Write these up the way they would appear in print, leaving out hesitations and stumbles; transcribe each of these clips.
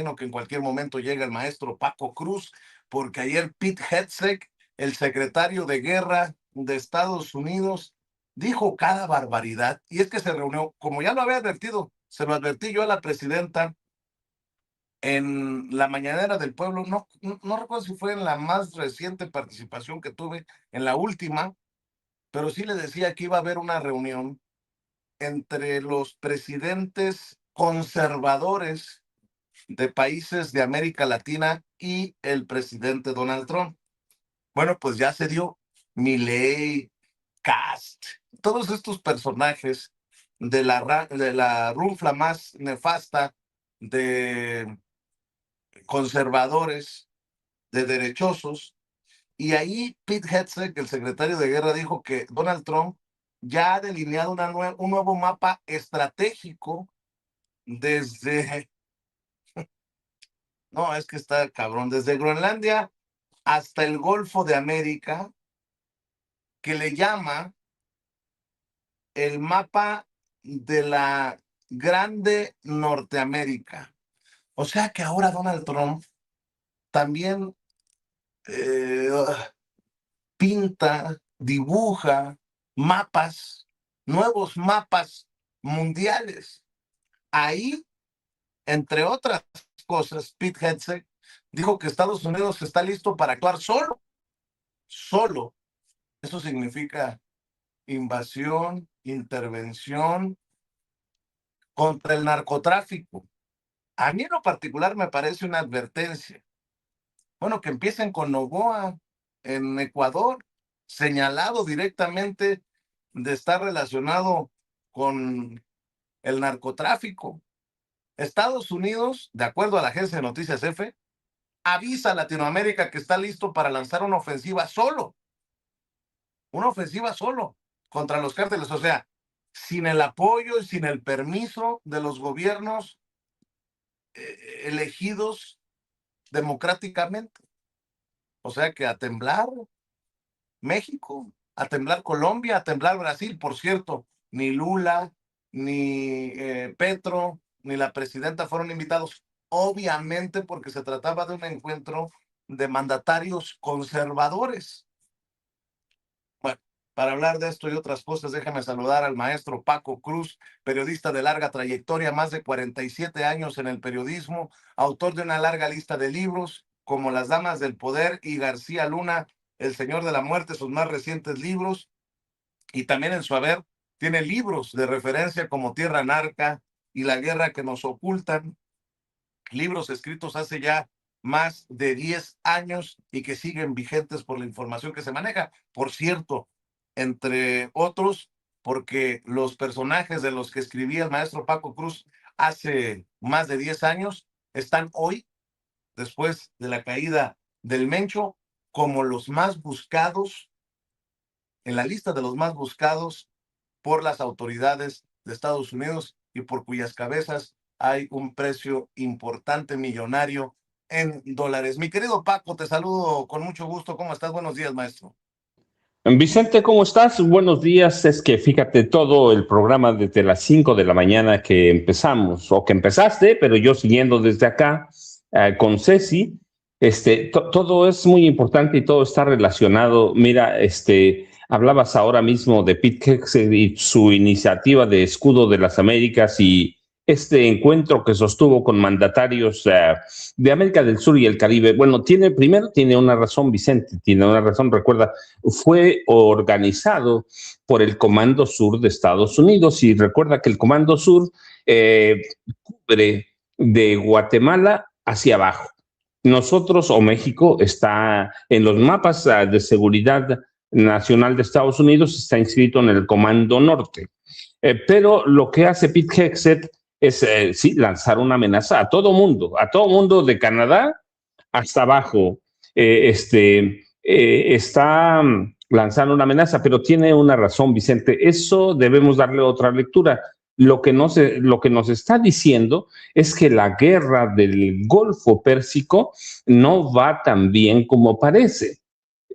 imagino que en cualquier momento llega el maestro Paco Cruz, porque ayer Pete Hegseth, el secretario de Guerra de Estados Unidos, dijo cada barbaridad. Y es que se reunió, como ya lo había advertido, se lo advertí yo a la presidenta en la mañanera del pueblo, no recuerdo si fue en la más reciente participación que tuve, en la última, pero sí le decía que iba a haber una reunión entre los presidentes conservadores de países de América Latina y el presidente Donald Trump. Bueno, pues ya se dio. Milei, Cast, todos estos personajes de la runfla más nefasta de conservadores, de derechosos. Y ahí Pete Hegseth, el secretario de Guerra, dijo que Donald Trump ya ha delineado un nuevo mapa estratégico desde, no, es que está cabrón, desde Groenlandia hasta el Golfo de América, que le llama el mapa de la Grande Norteamérica. O sea que ahora Donald Trump también pinta, dibuja mapas, nuevos mapas mundiales. Ahí, entre otras cosas, Pete Hegseth dijo que Estados Unidos está listo para actuar solo. Solo. Eso significa invasión, intervención contra el narcotráfico. A mí en lo particular me parece una advertencia. Bueno, que empiecen con Noboa en Ecuador, señalado directamente de estar relacionado con el narcotráfico. Estados Unidos, de acuerdo a la agencia de noticias EFE, avisa a Latinoamérica que está listo para lanzar una ofensiva solo contra los cárteles, o sea, sin el apoyo y sin el permiso de los gobiernos elegidos democráticamente. O sea que a temblar México, a temblar Colombia, a temblar Brasil. Por cierto, ni Lula, ni Petro, ni la presidenta fueron invitados, obviamente porque se trataba de un encuentro de mandatarios conservadores. Bueno, para hablar de esto y otras cosas, déjame saludar al maestro Paco Cruz, periodista de larga trayectoria, más de 47 años en el periodismo, autor de una larga lista de libros, como Las Damas del Poder y García Luna, El Señor de la Muerte, sus más recientes libros, y también en su haber tiene libros de referencia como Tierra Narca y La Guerra que nos ocultan, libros escritos hace ya más de 10 años y que siguen vigentes por la información que se maneja. Por cierto, entre otros, porque los personajes de los que escribía el maestro Paco Cruz hace más de 10 años están hoy, después de la caída del Mencho, como los más buscados, en la lista de los más buscados por las autoridades de Estados Unidos y por cuyas cabezas hay un precio importante, millonario, en dólares. Mi querido Paco, te saludo con mucho gusto. ¿Cómo estás? Buenos días, maestro. Vicente, ¿cómo estás? Buenos días. Es que fíjate, todo el programa desde las 5 de la mañana que empezamos, o que empezaste, pero yo siguiendo desde acá con Ceci, todo es muy importante y todo está relacionado. Mira, hablabas ahora mismo de Pete Hegseth y su iniciativa de Escudo de las Américas y este encuentro que sostuvo con mandatarios de América del Sur y el Caribe. Bueno, primero tiene una razón, Vicente, tiene una razón. Recuerda, fue organizado por el Comando Sur de Estados Unidos y recuerda que el Comando Sur cubre de Guatemala hacia abajo. Nosotros, o México, está en los mapas de seguridad nacional de Estados Unidos, está inscrito en el Comando Norte. Pero lo que hace Pete Hegseth es, sí, lanzar una amenaza a todo mundo de Canadá hasta abajo. Está lanzando una amenaza, pero tiene una razón, Vicente. Eso debemos darle otra lectura. Lo que nos está diciendo es que la guerra del Golfo Pérsico no va tan bien como parece,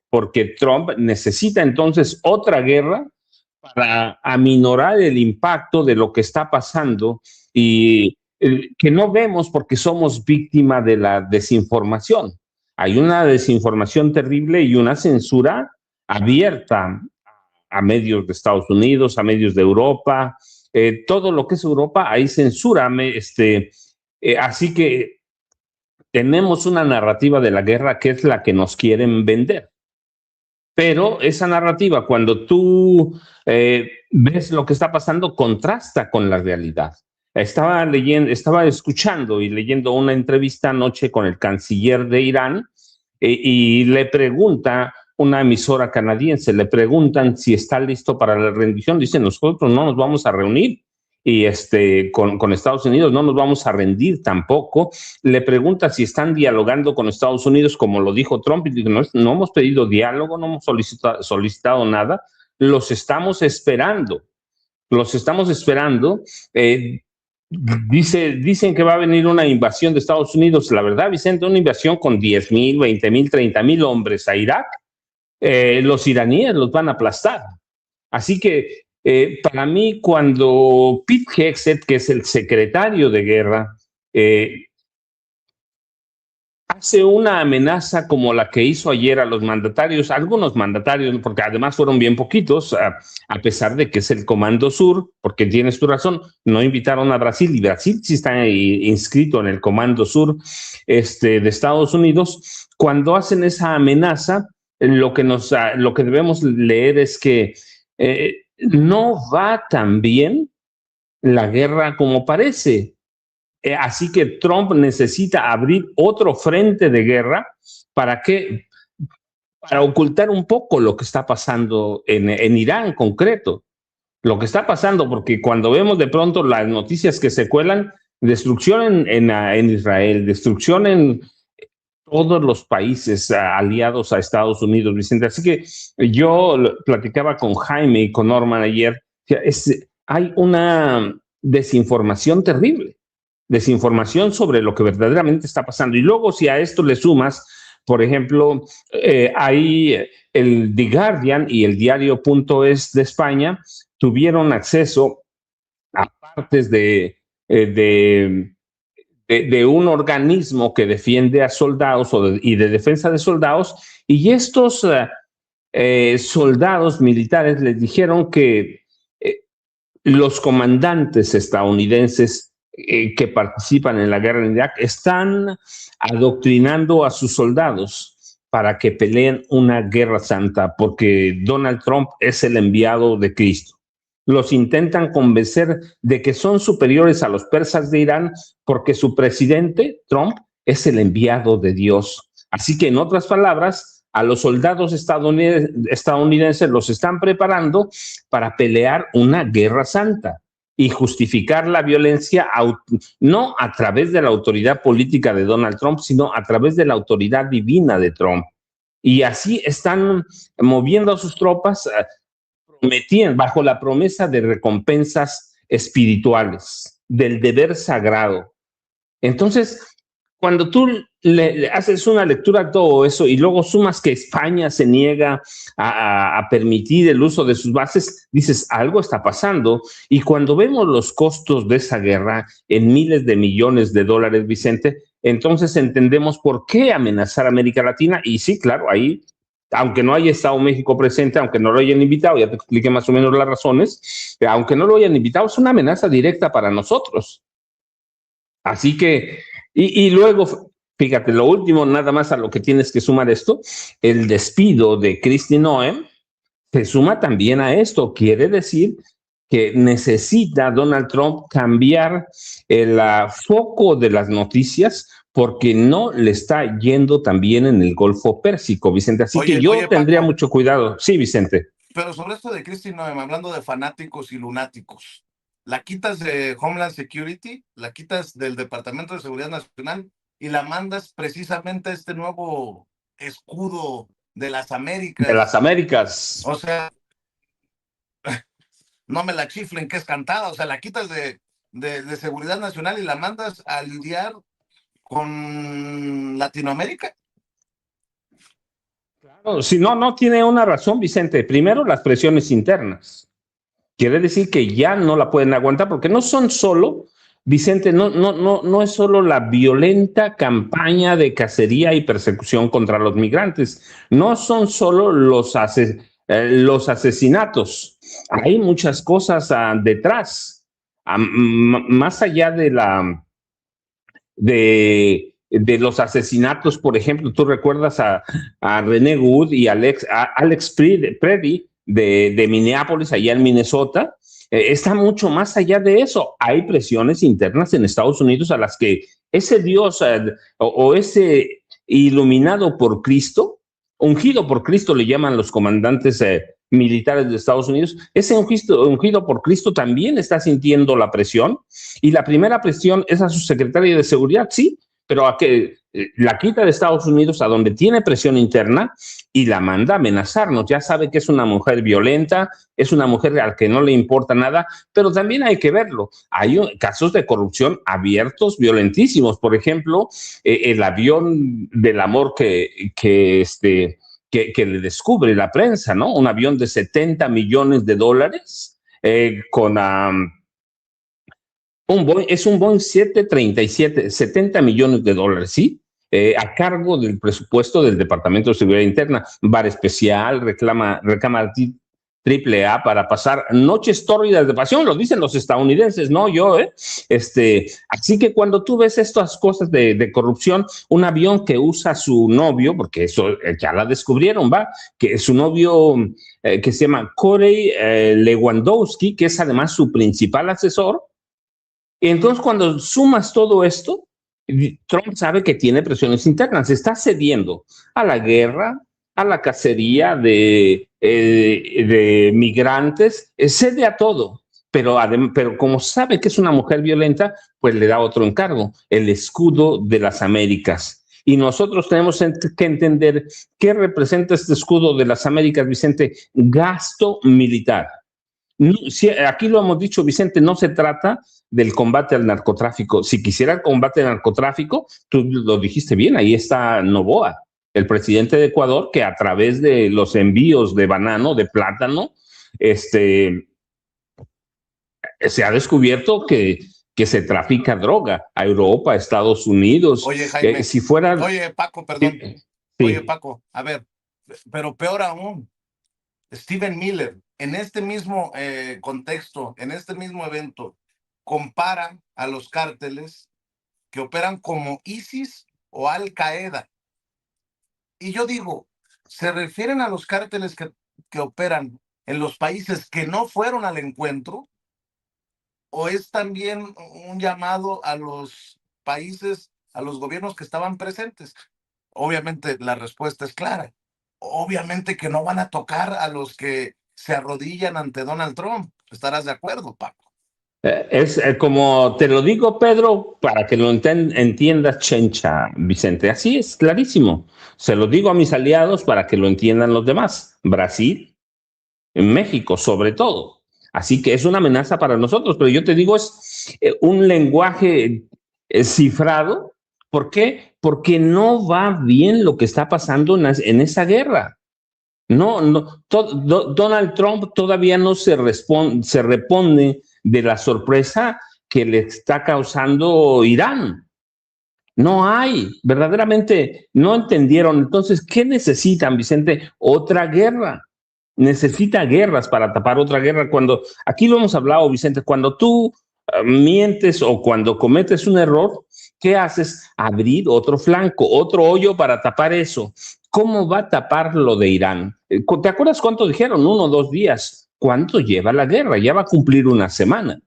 porque Trump necesita entonces otra guerra para aminorar el impacto de lo que está pasando y que no vemos porque somos víctima de la desinformación. Hay una desinformación terrible y una censura abierta a medios de Estados Unidos, a medios de Europa, todo lo que es Europa, hay censura. Así que tenemos una narrativa de la guerra que es la que nos quieren vender. Pero esa narrativa, cuando tú ves lo que está pasando, contrasta con la realidad. Estaba escuchando y leyendo una entrevista anoche con el canciller de Irán y le pregunta una emisora canadiense, le preguntan si está listo para la rendición. Dice, nosotros no nos vamos a reunir y con Estados Unidos no nos vamos a rendir tampoco. Le pregunta si están dialogando con Estados Unidos, como lo dijo Trump, y dice, no hemos pedido diálogo, no hemos solicitado nada, los estamos esperando. Dicen que va a venir una invasión de Estados Unidos. La verdad, Vicente, una invasión con 10,000, 20,000, 30,000 hombres a Irak, los iraníes los van a aplastar. Así que para mí, cuando Pete Hegseth, que es el secretario de guerra, hace una amenaza como la que hizo ayer a los mandatarios, algunos mandatarios, porque además fueron bien poquitos, a pesar de que es el Comando Sur, porque tienes tu razón, no invitaron a Brasil, y Brasil sí está inscrito en el Comando Sur de Estados Unidos. Cuando hacen esa amenaza, lo que debemos leer es que no va tan bien la guerra como parece. Así que Trump necesita abrir otro frente de guerra. ¿Para qué? Para ocultar un poco lo que está pasando en Irán en concreto. Lo que está pasando, porque cuando vemos de pronto las noticias que se cuelan, destrucción en Israel, destrucción en todos los países aliados a Estados Unidos, Vicente. Así que yo platicaba con Jaime y con Norman ayer, hay una desinformación terrible, desinformación sobre lo que verdaderamente está pasando. Y luego si a esto le sumas, por ejemplo, ahí el The Guardian y el diario.es de España tuvieron acceso a partes de un organismo que defiende a soldados y de defensa de soldados, y estos soldados militares les dijeron que los comandantes estadounidenses que participan en la guerra en Irak están adoctrinando a sus soldados para que peleen una guerra santa, porque Donald Trump es el enviado de Cristo. Los intentan convencer de que son superiores a los persas de Irán porque su presidente, Trump, es el enviado de Dios. Así que, en otras palabras, a los soldados estadounidenses los están preparando para pelear una guerra santa y justificar la violencia no a través de la autoridad política de Donald Trump, sino a través de la autoridad divina de Trump. Y así están moviendo a sus tropas, prometían bajo la promesa de recompensas espirituales, del deber sagrado. Entonces, cuando tú le haces una lectura a todo eso y luego sumas que España se niega a permitir el uso de sus bases, dices, algo está pasando. Y cuando vemos los costos de esa guerra en miles de millones de dólares, Vicente, entonces entendemos por qué amenazar a América Latina. Y sí, claro, ahí, aunque no haya estado México presente, aunque no lo hayan invitado, ya te expliqué más o menos las razones, aunque no lo hayan invitado, es una amenaza directa para nosotros. Así que, y luego, fíjate, lo último, nada más a lo que tienes que sumar esto, el despido de Kristi Noem se suma también a esto. Quiere decir que necesita Donald Trump cambiar el foco de las noticias porque no le está yendo tan bien en el Golfo Pérsico, Vicente. Así que yo tendría Paco, mucho cuidado. Sí, Vicente. Pero sobre esto de Kristi Noem, hablando de fanáticos y lunáticos, la quitas de Homeland Security, la quitas del Departamento de Seguridad Nacional y la mandas precisamente a este nuevo escudo de las Américas. De las Américas. O sea, no me la chiflen que es cantada. O sea, la quitas de Seguridad Nacional y la mandas a lidiar con Latinoamérica. Claro, si no tiene una razón, Vicente. Primero, las presiones internas. Quiere decir que ya no la pueden aguantar porque no son solo Vicente, no es solo la violenta campaña de cacería y persecución contra los migrantes, no son solo los asesinatos, hay muchas cosas detrás, más allá de los asesinatos. Por ejemplo, tú recuerdas a René Wood y a Alex Preedy de Minneapolis, allá en Minnesota. Está mucho más allá de eso. Hay presiones internas en Estados Unidos a las que ese Dios o ese iluminado por Cristo, ungido por Cristo le llaman los comandantes militares de Estados Unidos, ese ungido por Cristo también está sintiendo la presión, y la primera presión es a su secretaria de seguridad, sí, pero a que la quita de Estados Unidos a donde tiene presión interna y la manda a amenazarnos. Ya sabe que es una mujer violenta, es una mujer a la que no le importa nada, pero también hay que verlo. Hay casos de corrupción abiertos, violentísimos. Por ejemplo, el avión del amor que le descubre la prensa, ¿no? Un avión de $70 millones con... es un Boeing 737, $70 millones, ¿sí? A cargo del presupuesto del Departamento de Seguridad Interna. Bar especial, reclama AAA para pasar noches tórridas de pasión, lo dicen los estadounidenses, no yo, ¿eh? Así que cuando tú ves estas cosas de corrupción, un avión que usa su novio, porque eso ya la descubrieron, ¿va? Que su novio, que se llama Corey Lewandowski, que es además su principal asesor. Y entonces, cuando sumas todo esto, Trump sabe que tiene presiones internas, está cediendo a la guerra, a la cacería de migrantes, cede a todo, pero como sabe que es una mujer violenta, pues le da otro encargo, el escudo de las Américas. Y nosotros tenemos que entender qué representa este escudo de las Américas, Vicente: gasto militar. No, sí, aquí lo hemos dicho, Vicente, no se trata del combate al narcotráfico. Si quisiera el combate al narcotráfico, tú lo dijiste bien, ahí está Noboa, el presidente de Ecuador, que a través de los envíos de banano, de plátano, se ha descubierto que se trafica droga a Europa, a Estados Unidos. Oye, Jaime, si fuera... Oye, Paco, perdón. Sí. Oye, Paco, a ver, pero peor aún, Stephen Miller, en este mismo contexto, en este mismo evento, compara a los cárteles que operan como ISIS o Al Qaeda. Y yo digo, ¿se refieren a los cárteles que operan en los países que no fueron al encuentro? ¿O es también un llamado a los países, a los gobiernos que estaban presentes? Obviamente la respuesta es clara. Obviamente que no van a tocar a los que se arrodillan ante Donald Trump. ¿Estarás de acuerdo, Paco? Es como te lo digo, Pedro, para que lo entiendas, Chencha, Vicente. Así es, clarísimo. Se lo digo a mis aliados para que lo entiendan los demás. Brasil, México, sobre todo. Así que es una amenaza para nosotros, pero yo te digo, es un lenguaje cifrado. ¿Por qué? Porque no va bien lo que está pasando en esa guerra. Donald Trump todavía no se repone de la sorpresa que le está causando Irán. No hay, verdaderamente no entendieron. Entonces, ¿qué necesitan, Vicente? Otra guerra. Necesita guerras para tapar otra guerra. Aquí lo hemos hablado, Vicente, cuando tú mientes o cuando cometes un error, ¿qué haces? Abrir otro flanco, otro hoyo para tapar eso. ¿Cómo va a tapar lo de Irán? ¿Te acuerdas cuánto dijeron? 1 o 2 días. ¿Cuánto lleva la guerra? Ya va a cumplir una semana.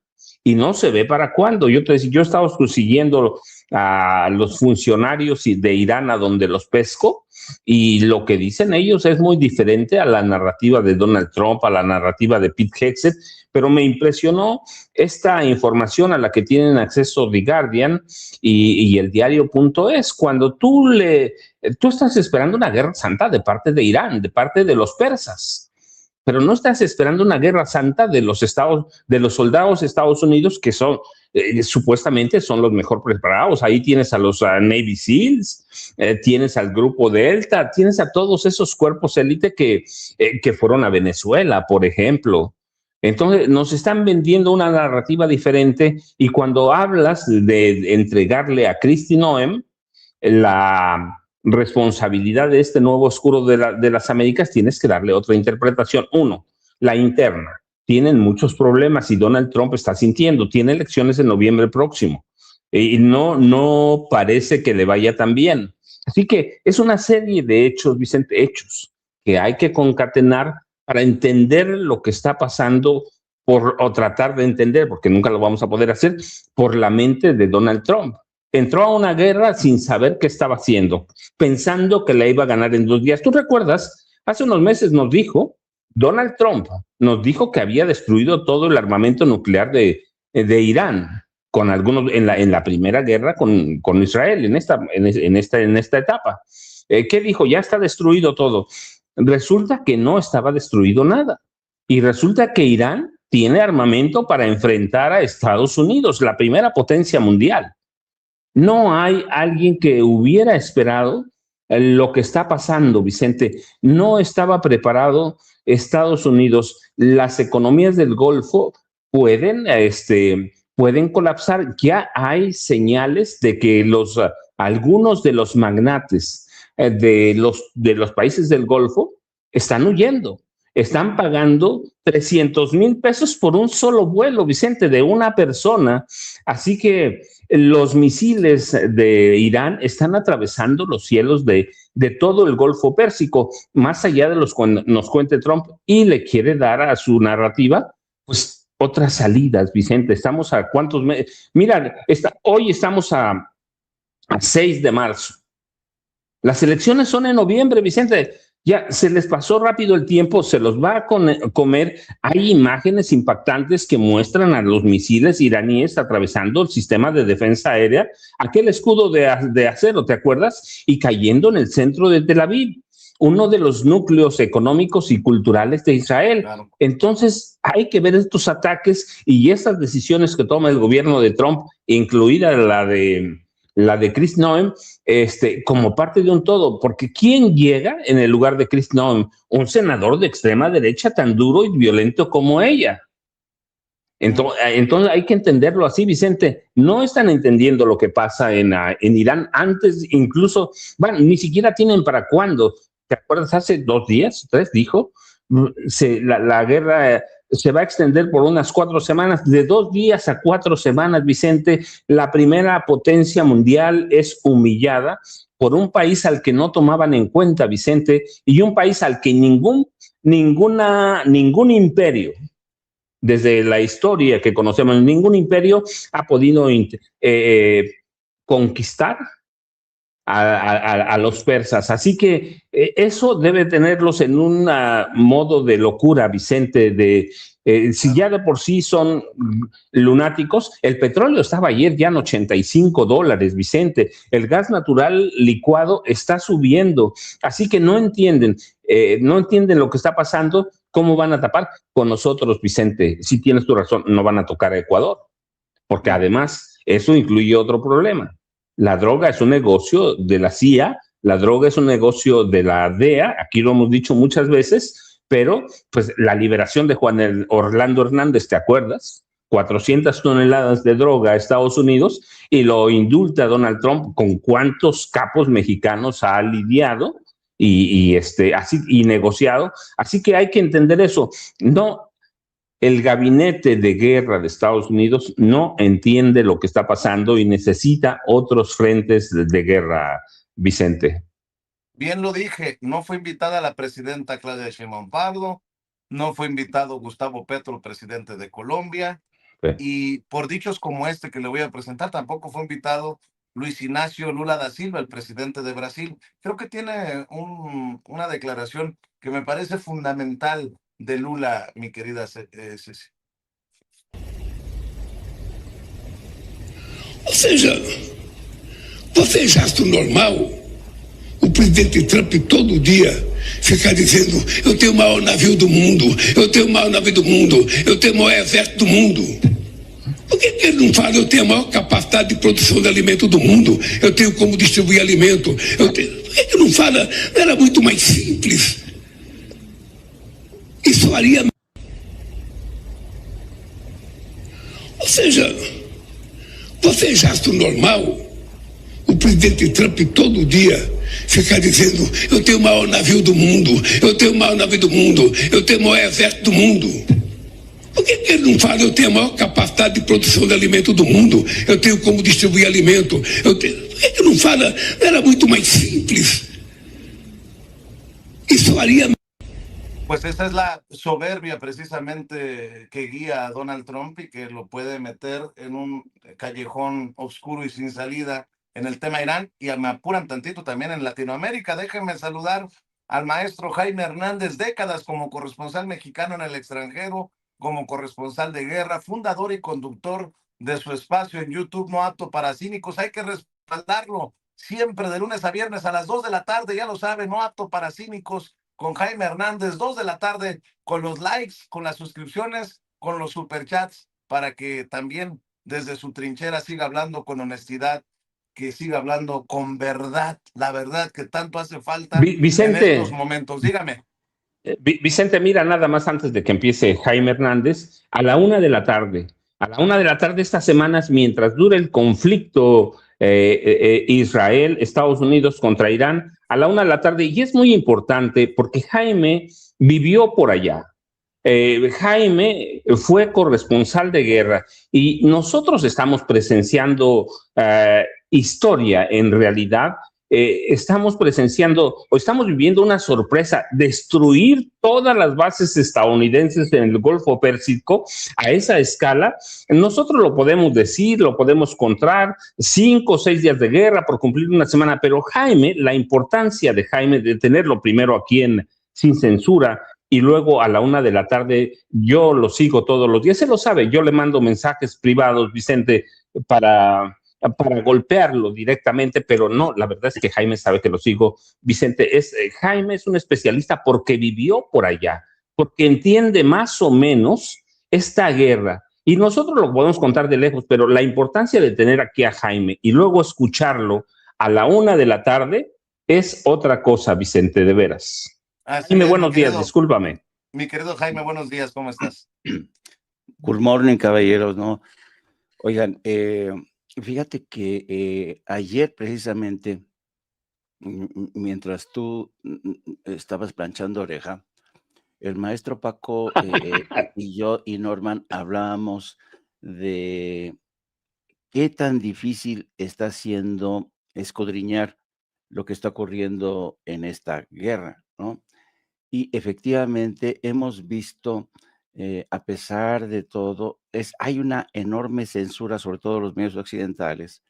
Y no se ve para cuándo. Yo he estado siguiendo a los funcionarios de Irán a donde los pesco, y lo que dicen ellos es muy diferente a la narrativa de Donald Trump, a la narrativa de Pete Hegseth, pero me impresionó esta información a la que tienen acceso The Guardian y el diario.es. Cuando tú estás esperando una guerra santa de parte de Irán, de parte de los persas, pero no estás esperando una guerra santa de los soldados de Estados Unidos, que son supuestamente son los mejor preparados. Ahí tienes a los Navy SEALs, tienes al Grupo Delta, tienes a todos esos cuerpos élite que fueron a Venezuela, por ejemplo. Entonces, nos están vendiendo una narrativa diferente y cuando hablas de entregarle a Kristi Noem la responsabilidad de este nuevo oscuro de las Américas, tienes que darle otra interpretación. Uno, la interna. Tienen muchos problemas y Donald Trump está sintiendo. Tiene elecciones en noviembre próximo y no parece que le vaya tan bien. Así que es una serie de hechos, Vicente, hechos que hay que concatenar para entender lo que está pasando o tratar de entender, porque nunca lo vamos a poder hacer, por la mente de Donald Trump. Entró a una guerra sin saber qué estaba haciendo, pensando que la iba a ganar en 2 días. ¿Tú recuerdas? Hace unos meses Donald Trump nos dijo que había destruido todo el armamento nuclear de Irán, con algunos en la primera guerra con Israel, en esta etapa. ¿Qué dijo? Ya está destruido todo. Resulta que no estaba destruido nada. Y resulta que Irán tiene armamento para enfrentar a Estados Unidos, la primera potencia mundial. No hay alguien que hubiera esperado lo que está pasando, Vicente. No estaba preparado Estados Unidos. Las economías del Golfo pueden colapsar. Ya hay señales de que algunos de los magnates de los países del Golfo están huyendo. Están pagando 300,000 pesos por un solo vuelo, Vicente, de una persona. Así que los misiles de Irán están atravesando los cielos de todo el Golfo Pérsico, más allá de los que nos cuente Trump, y le quiere dar a su narrativa, pues, otras salidas, Vicente. Estamos a cuántos meses. Mira, hoy estamos a 6 de marzo. Las elecciones son en noviembre, Vicente. Ya se les pasó rápido el tiempo, se los va a comer. Hay imágenes impactantes que muestran a los misiles iraníes atravesando el sistema de defensa aérea, aquel escudo de acero, ¿te acuerdas? Y cayendo en el centro de Tel Aviv, uno de los núcleos económicos y culturales de Israel. Claro. Entonces, hay que ver estos ataques y estas decisiones que toma el gobierno de Trump, incluida la de Kristi Noem, como parte de un todo, porque ¿quién llega en el lugar de Kristi Noem? Un senador de extrema derecha tan duro y violento como ella. Entonces hay que entenderlo así, Vicente. No están entendiendo lo que pasa en Irán. Antes incluso, bueno, ni siquiera tienen para cuándo. ¿Te acuerdas? Hace 2 días, 3, dijo, la guerra se va a extender por unas 4 semanas, de 2 días a 4 semanas, Vicente. La primera potencia mundial es humillada por un país al que no tomaban en cuenta, Vicente, y un país al que ningún imperio, desde la historia que conocemos, ningún imperio ha podido conquistar a los persas. Así que eso debe tenerlos en un modo de locura, Vicente, si ya de por sí son lunáticos. El petróleo estaba ayer ya en $85, Vicente. El gas natural licuado está subiendo. Así que no entienden lo que está pasando. ¿Cómo van a tapar? Con nosotros, Vicente. Si tienes tu razón, no van a tocar a Ecuador, porque además eso incluye otro problema. La droga es un negocio de la CIA, la droga es un negocio de la DEA, aquí lo hemos dicho muchas veces, pero pues la liberación de Juan Orlando Hernández, ¿te acuerdas? 400 toneladas de droga a Estados Unidos y lo indulta Donald Trump. ¿Con cuántos capos mexicanos ha lidiado y negociado? Así que hay que entender eso. No. El gabinete de guerra de Estados Unidos no entiende lo que está pasando y necesita otros frentes de guerra, Vicente. Bien lo dije, no fue invitada la presidenta Claudia Sheinbaum Pardo, no fue invitado Gustavo Petro, presidente de Colombia, sí. Y por dichos como este que le voy a presentar, tampoco fue invitado Luis Ignacio Lula da Silva, el presidente de Brasil. Creo que tiene una declaración que me parece fundamental de Lula, mi querida Ceci. Ou seja, vocês acham normal o presidente Trump todo dia ficar dizendo: eu tenho o maior navio do mundo, eu tenho o maior navio do mundo, eu tenho o maior exército do mundo? Por que ele não fala: eu tenho a maior capacidade de produção de alimento do mundo, eu tenho como distribuir alimento? Por que não fala? Não era muito mais simples? Isso faria. Você acha normal o presidente Trump todo dia ficar dizendo: eu tenho o maior navio do mundo, eu tenho o maior navio do mundo, eu tenho o maior exército do mundo? Por que ele não fala: eu tenho a maior capacidade de produção de alimento do mundo, eu tenho como distribuir alimento? Por que não fala? Era muito mais simples. Isso faria. Pues esa es la soberbia precisamente que guía a Donald Trump y que lo puede meter en un callejón oscuro y sin salida en el tema Irán. Y me apuran tantito también en Latinoamérica. Déjenme saludar al maestro Jaime Hernández, décadas como corresponsal mexicano en el extranjero, como corresponsal de guerra, fundador y conductor de su espacio en YouTube No Apto para Cínicos. Hay que respaldarlo siempre de lunes a viernes a las 2 de la tarde, ya lo saben, No Apto para Cínicos, con Jaime Hernández, 2 de la tarde, con los likes, con las suscripciones, con los superchats, para que también desde su trinchera siga hablando con honestidad, que siga hablando con verdad, la verdad que tanto hace falta en estos momentos. Dígame. Vicente, mira, nada más antes de que empiece Jaime Hernández, a la 1 de la tarde, estas semanas, mientras dure el conflicto Israel, Estados Unidos contra Irán, a la 1 de la tarde, y es muy importante porque Jaime vivió por allá. Jaime fue corresponsal de guerra y nosotros estamos presenciando historia en realidad. Estamos presenciando o estamos viviendo una sorpresa, destruir todas las bases estadounidenses en el Golfo Pérsico a esa escala. Nosotros lo podemos decir, lo podemos contar, 5 o 6 días de guerra por cumplir una semana, pero Jaime, la importancia de Jaime, de tenerlo primero aquí Sin Censura, y luego a la 1 de la tarde, yo lo sigo todos los días, se lo sabe, yo le mando mensajes privados, Vicente, para golpearlo directamente, pero no, la verdad es que Jaime sabe que lo sigo. Vicente, Jaime es un especialista porque vivió por allá, porque entiende más o menos esta guerra. Y nosotros lo podemos contar de lejos, pero la importancia de tener aquí a Jaime y luego escucharlo a la 1 de la tarde es otra cosa, Vicente, de veras. Jaime, buenos días, discúlpame. Mi querido Jaime, buenos días, ¿cómo estás? Good morning, caballeros, ¿no? Oigan, fíjate que ayer precisamente, mientras tú estabas planchando oreja, el maestro Paco y yo y Norman hablábamos de qué tan difícil está siendo escudriñar lo que está ocurriendo en esta guerra, ¿no? Y efectivamente hemos visto, a pesar de todo, hay una enorme censura, sobre todo los medios occidentales,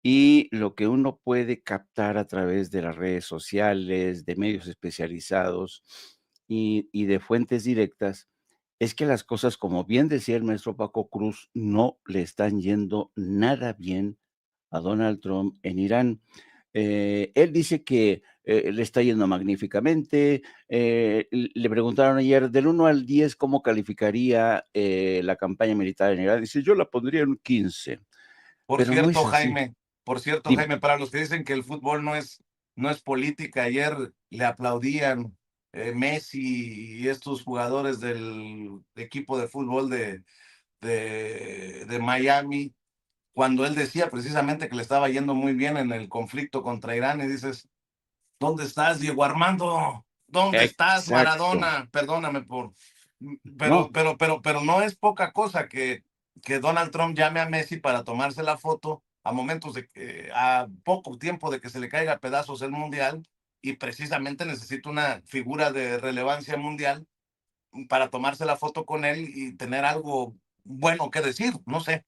y lo que uno puede captar a través de las redes sociales, de medios especializados y de fuentes directas, es que las cosas, como bien decía el maestro Paco Cruz, no le están yendo nada bien a Donald Trump en Irán. Él dice que le está yendo magníficamente. Le preguntaron ayer, del 1 al 10, ¿cómo calificaría la campaña militar en Irán? Dice, yo la pondría en un 15. Por Pero cierto, no es así. Jaime, Jaime, para los que dicen que el fútbol no es política, ayer le aplaudían Messi y estos jugadores del equipo de fútbol de Miami, cuando él decía precisamente que le estaba yendo muy bien en el conflicto contra Irán, y dices, ¿dónde estás, Diego Armando? ¿Dónde estás, Maradona? Perdóname pero no es poca cosa que Donald Trump llame a Messi para tomarse la foto a momentos a poco tiempo de que se le caiga a pedazos el mundial, y precisamente necesita una figura de relevancia mundial para tomarse la foto con él y tener algo bueno que decir, no sé.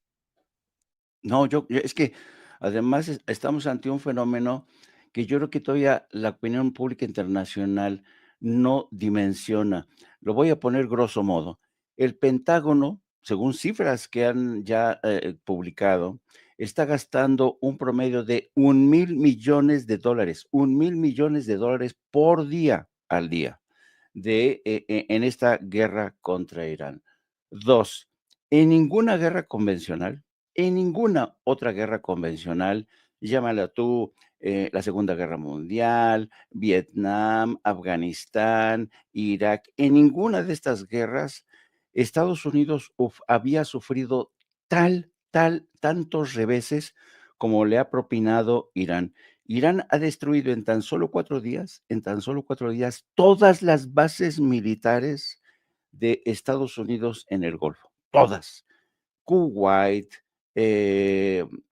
No, es que además estamos ante un fenómeno que yo creo que todavía la opinión pública internacional no dimensiona. Lo voy a poner grosso modo. El Pentágono, según cifras que han ya publicado, está gastando un promedio de $1,000 millones, $1,000 millones por día al día en esta guerra contra Irán. 2, en ninguna guerra convencional, en ninguna otra guerra convencional, llámala tú la Segunda Guerra Mundial, Vietnam, Afganistán, Irak, en ninguna de estas guerras Estados Unidos había sufrido tantos reveses como le ha propinado Irán. Irán ha destruido en tan solo 4 días, todas las bases militares de Estados Unidos en el Golfo, todas. Kuwait,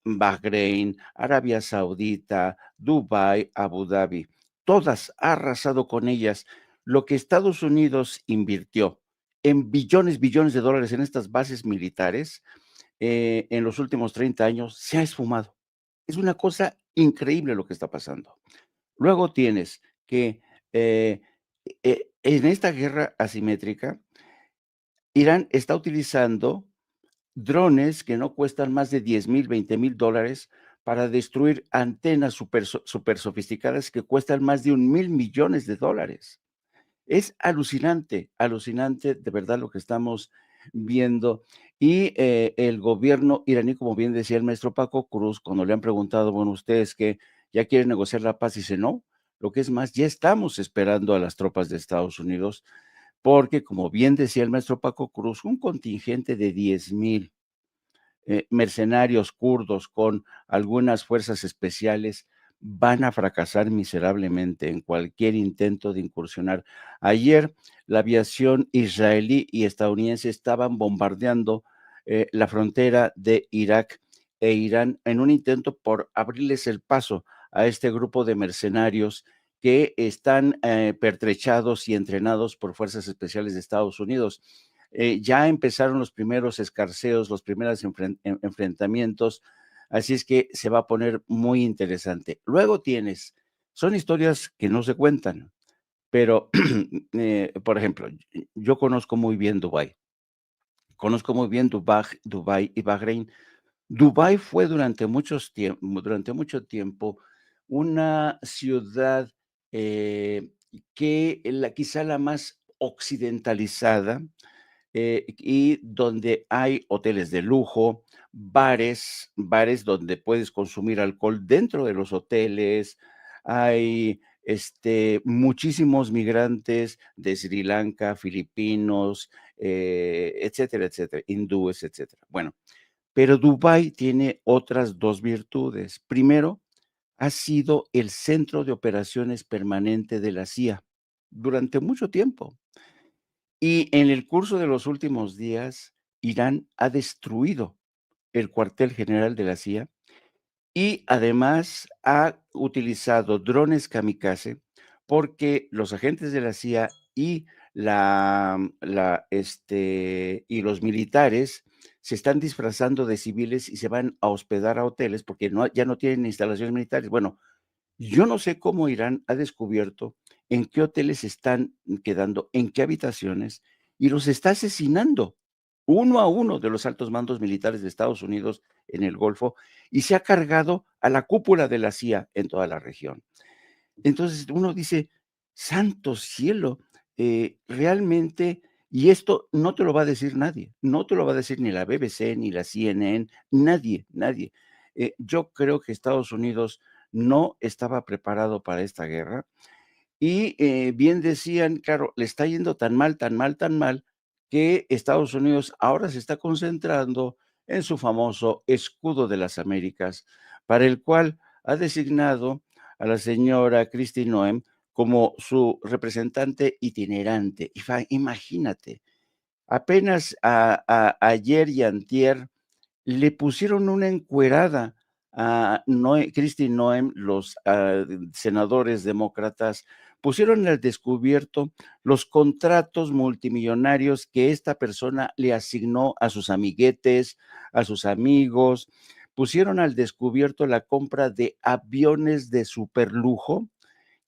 Bahrein, Arabia Saudita, Dubái, Abu Dhabi, todas ha arrasado con ellas. Lo que Estados Unidos invirtió en billones de dólares en estas bases militares en los últimos 30 años se ha esfumado. Es una cosa increíble lo que está pasando. Luego tienes que en esta guerra asimétrica, Irán está utilizando drones que no cuestan más de 10,000, 20,000 dólares para destruir antenas super sofisticadas que cuestan más de 1,000 millones de dólares. Es alucinante de verdad lo que estamos viendo. Y el gobierno iraní, como bien decía el maestro Paco Cruz, cuando le han preguntado, bueno, ustedes que ya quieren negociar la paz, dice no, lo que es más, ya estamos esperando a las tropas de Estados Unidos, porque como bien decía el maestro Paco Cruz, un contingente de 10,000 mercenarios kurdos con algunas fuerzas especiales van a fracasar miserablemente en cualquier intento de incursionar. Ayer la aviación israelí y estadounidense estaban bombardeando la frontera de Irak e Irán en un intento por abrirles el paso a este grupo de mercenarios que están pertrechados y entrenados por fuerzas especiales de Estados Unidos. Ya empezaron los primeros escarceos, los primeros enfrentamientos, así es que se va a poner muy interesante. Luego son historias que no se cuentan, pero, por ejemplo, yo conozco muy bien Dubái, Dubái y Bahrein. Dubái fue durante mucho tiempo una ciudad quizá la más occidentalizada, y donde hay hoteles de lujo, bares donde puedes consumir alcohol dentro de los hoteles. Hay muchísimos migrantes de Sri Lanka, filipinos, etcétera, hindúes, etcétera. Bueno, pero Dubái tiene otras dos virtudes. Primero, ha sido el centro de operaciones permanente de la CIA durante mucho tiempo. Y en el curso de los últimos días, Irán ha destruido el cuartel general de la CIA y además ha utilizado drones kamikaze porque los agentes de la CIA y y los militares se están disfrazando de civiles y se van a hospedar a hoteles porque ya no tienen instalaciones militares. Bueno, yo no sé cómo Irán ha descubierto en qué hoteles están quedando, en qué habitaciones, y los está asesinando uno a uno de los altos mandos militares de Estados Unidos en el Golfo, y se ha cargado a la cúpula de la CIA en toda la región. Entonces uno dice, santo cielo, realmente, y esto no te lo va a decir nadie, no te lo va a decir ni la BBC, ni la CNN, nadie. Yo creo que Estados Unidos no estaba preparado para esta guerra y bien decían, claro, le está yendo tan mal, que Estados Unidos ahora se está concentrando en su famoso escudo de las Américas, para el cual ha designado a la señora Kristi Noem como su representante itinerante. Imagínate, apenas ayer y antier le pusieron una encuerada a Kristi Noem, los senadores demócratas, pusieron al descubierto los contratos multimillonarios que esta persona le asignó a sus amiguetes, a sus amigos, pusieron al descubierto la compra de aviones de superlujo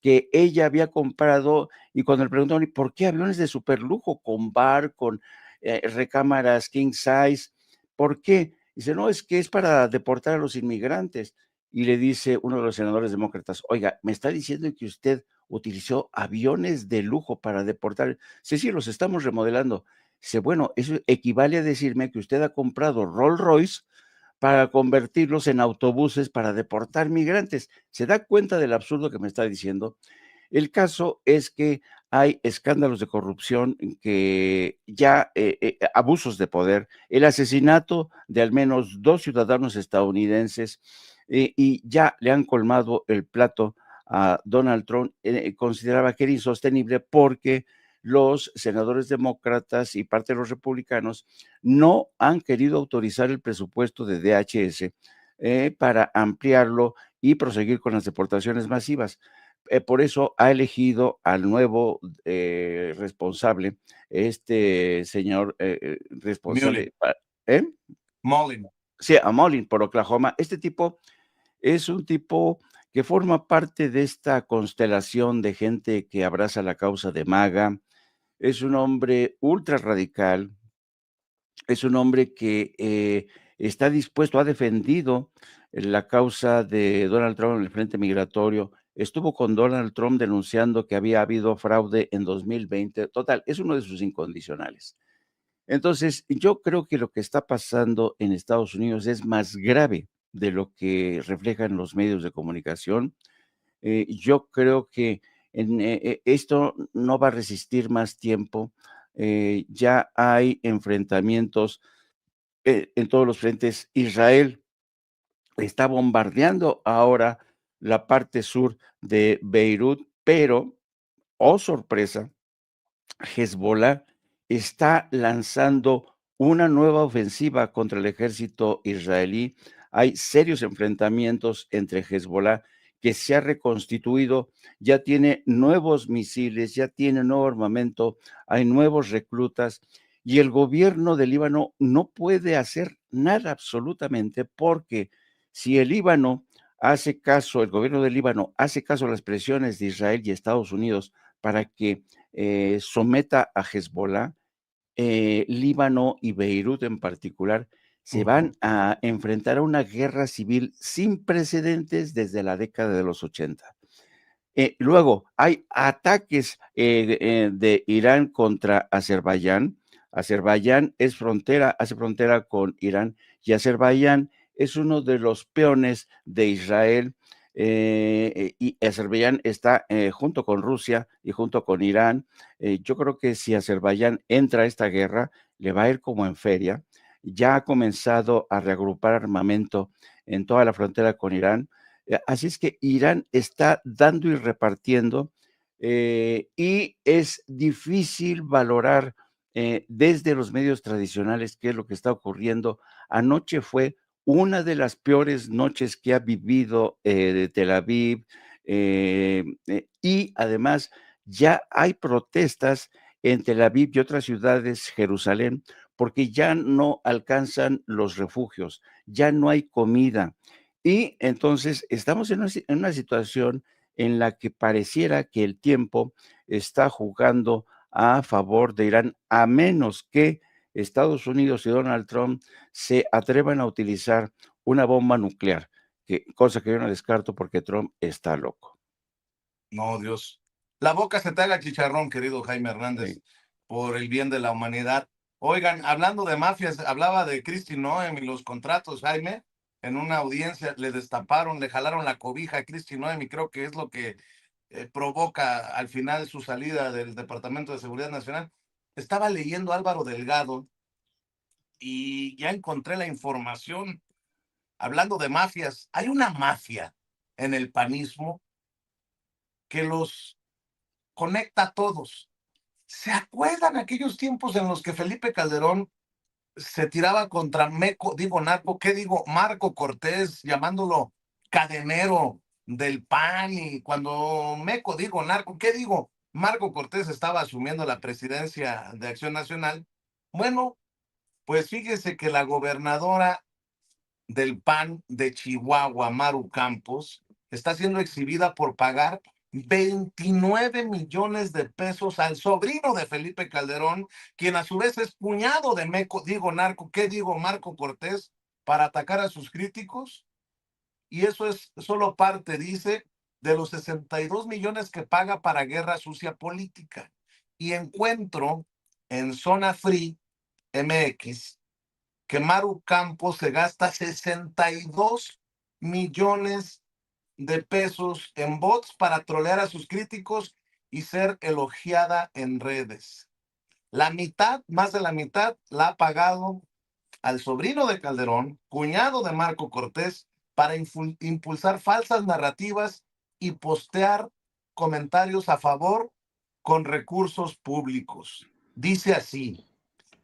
que ella había comprado, y cuando le preguntaron, ¿y por qué aviones de superlujo? Con bar, con recámaras king size, ¿por qué? Dice, no, es que es para deportar a los inmigrantes. Y le dice uno de los senadores demócratas, oiga, me está diciendo que usted utilizó aviones de lujo para deportar. Sí, los estamos remodelando. Dice, bueno, eso equivale a decirme que usted ha comprado Rolls Royce para convertirlos en autobuses para deportar migrantes. ¿Se da cuenta del absurdo que me está diciendo? El caso es que hay escándalos de corrupción que ya, abusos de poder, el asesinato de al menos 2 ciudadanos estadounidenses, y ya le han colmado el plato a Donald Trump. Consideraba que era insostenible porque los senadores demócratas y parte de los republicanos no han querido autorizar el presupuesto de DHS, para ampliarlo y proseguir con las deportaciones masivas. Por eso ha elegido al nuevo responsable, este señor Mullen, responsable, ¿eh? Mullen. Sí, a Mullen por Oklahoma. Este tipo es un tipo que forma parte de esta constelación de gente que abraza la causa de MAGA. Es un hombre ultra radical, es un hombre que está dispuesto, ha defendido la causa de Donald Trump en el frente migratorio. Estuvo con Donald Trump denunciando que había habido fraude en 2020. Total, es uno de sus incondicionales. Entonces, yo creo que lo que está pasando en Estados Unidos es más grave de lo que reflejan los medios de comunicación. Yo creo que esto no va a resistir más tiempo. Ya hay enfrentamientos en todos los frentes. Israel está bombardeando ahora la parte sur de Beirut, pero, oh sorpresa, Hezbollah está lanzando una nueva ofensiva contra el ejército israelí. Hay serios enfrentamientos entre Hezbollah, que se ha reconstituido, ya tiene nuevos misiles, ya tiene nuevo armamento, hay nuevos reclutas, y el gobierno del Líbano no puede hacer nada absolutamente, porque si el Líbano hace caso, el gobierno del Líbano hace caso a las presiones de Israel y Estados Unidos para que someta a Hezbollah, Líbano y Beirut en particular se van a enfrentar a una guerra civil sin precedentes desde la década de los 80. Luego, hay ataques de Irán contra Azerbaiyán. Azerbaiyán hace frontera con Irán, y Azerbaiyán es uno de los peones de Israel, y Azerbaiyán está junto con Rusia y junto con Irán. Yo creo que si Azerbaiyán entra a esta guerra, le va a ir como en feria. Ya ha comenzado a reagrupar armamento en toda la frontera con Irán. Así es que Irán está dando y repartiendo, y es difícil valorar desde los medios tradicionales qué es lo que está ocurriendo. Anoche fue una de las peores noches que ha vivido de Tel Aviv, y además ya hay protestas en Tel Aviv y otras ciudades, Jerusalén, porque ya no alcanzan los refugios, ya no hay comida. Y entonces estamos en una situación en la que pareciera que el tiempo está jugando a favor de Irán, a menos que Estados Unidos y Donald Trump se atrevan a utilizar una bomba nuclear, cosa que yo no descarto porque Trump está loco. No, Dios. La boca se te haga chicharrón, querido Jaime Hernández, Sí. por el bien de la humanidad. Oigan, hablando de mafias, hablaba de Kristi Noem y los contratos, Jaime. En una audiencia le destaparon, le jalaron la cobija a Kristi Noem y creo que es lo que provoca al final su salida del Departamento de Seguridad Nacional. Estaba leyendo Álvaro Delgado y ya encontré la información. Hablando de mafias, hay una mafia en el panismo que los conecta a todos. ¿Se acuerdan aquellos tiempos en los que Felipe Calderón se tiraba contra Narco, ¿qué digo? Marco Cortés, llamándolo cadenero del PAN, y cuando Narco, ¿qué digo? Marco Cortés estaba asumiendo la presidencia de Acción Nacional. Bueno, pues fíjese que la gobernadora del PAN de Chihuahua, Maru Campos, está siendo exhibida por pagar 29 millones de pesos al sobrino de Felipe Calderón, quien a su vez es cuñado de Marco Cortés, para atacar a sus críticos. Y eso es solo parte, dice, de los 62 millones que paga para guerra sucia política. Y encuentro en Zona Free MX que Maru Campos se gasta 62 millones de pesos en bots para trolear a sus críticos y ser elogiada en redes. La mitad, más de la mitad, la ha pagado al sobrino de Calderón, cuñado de Marco Cortés, para impulsar falsas narrativas y postear comentarios a favor con recursos públicos. Dice así: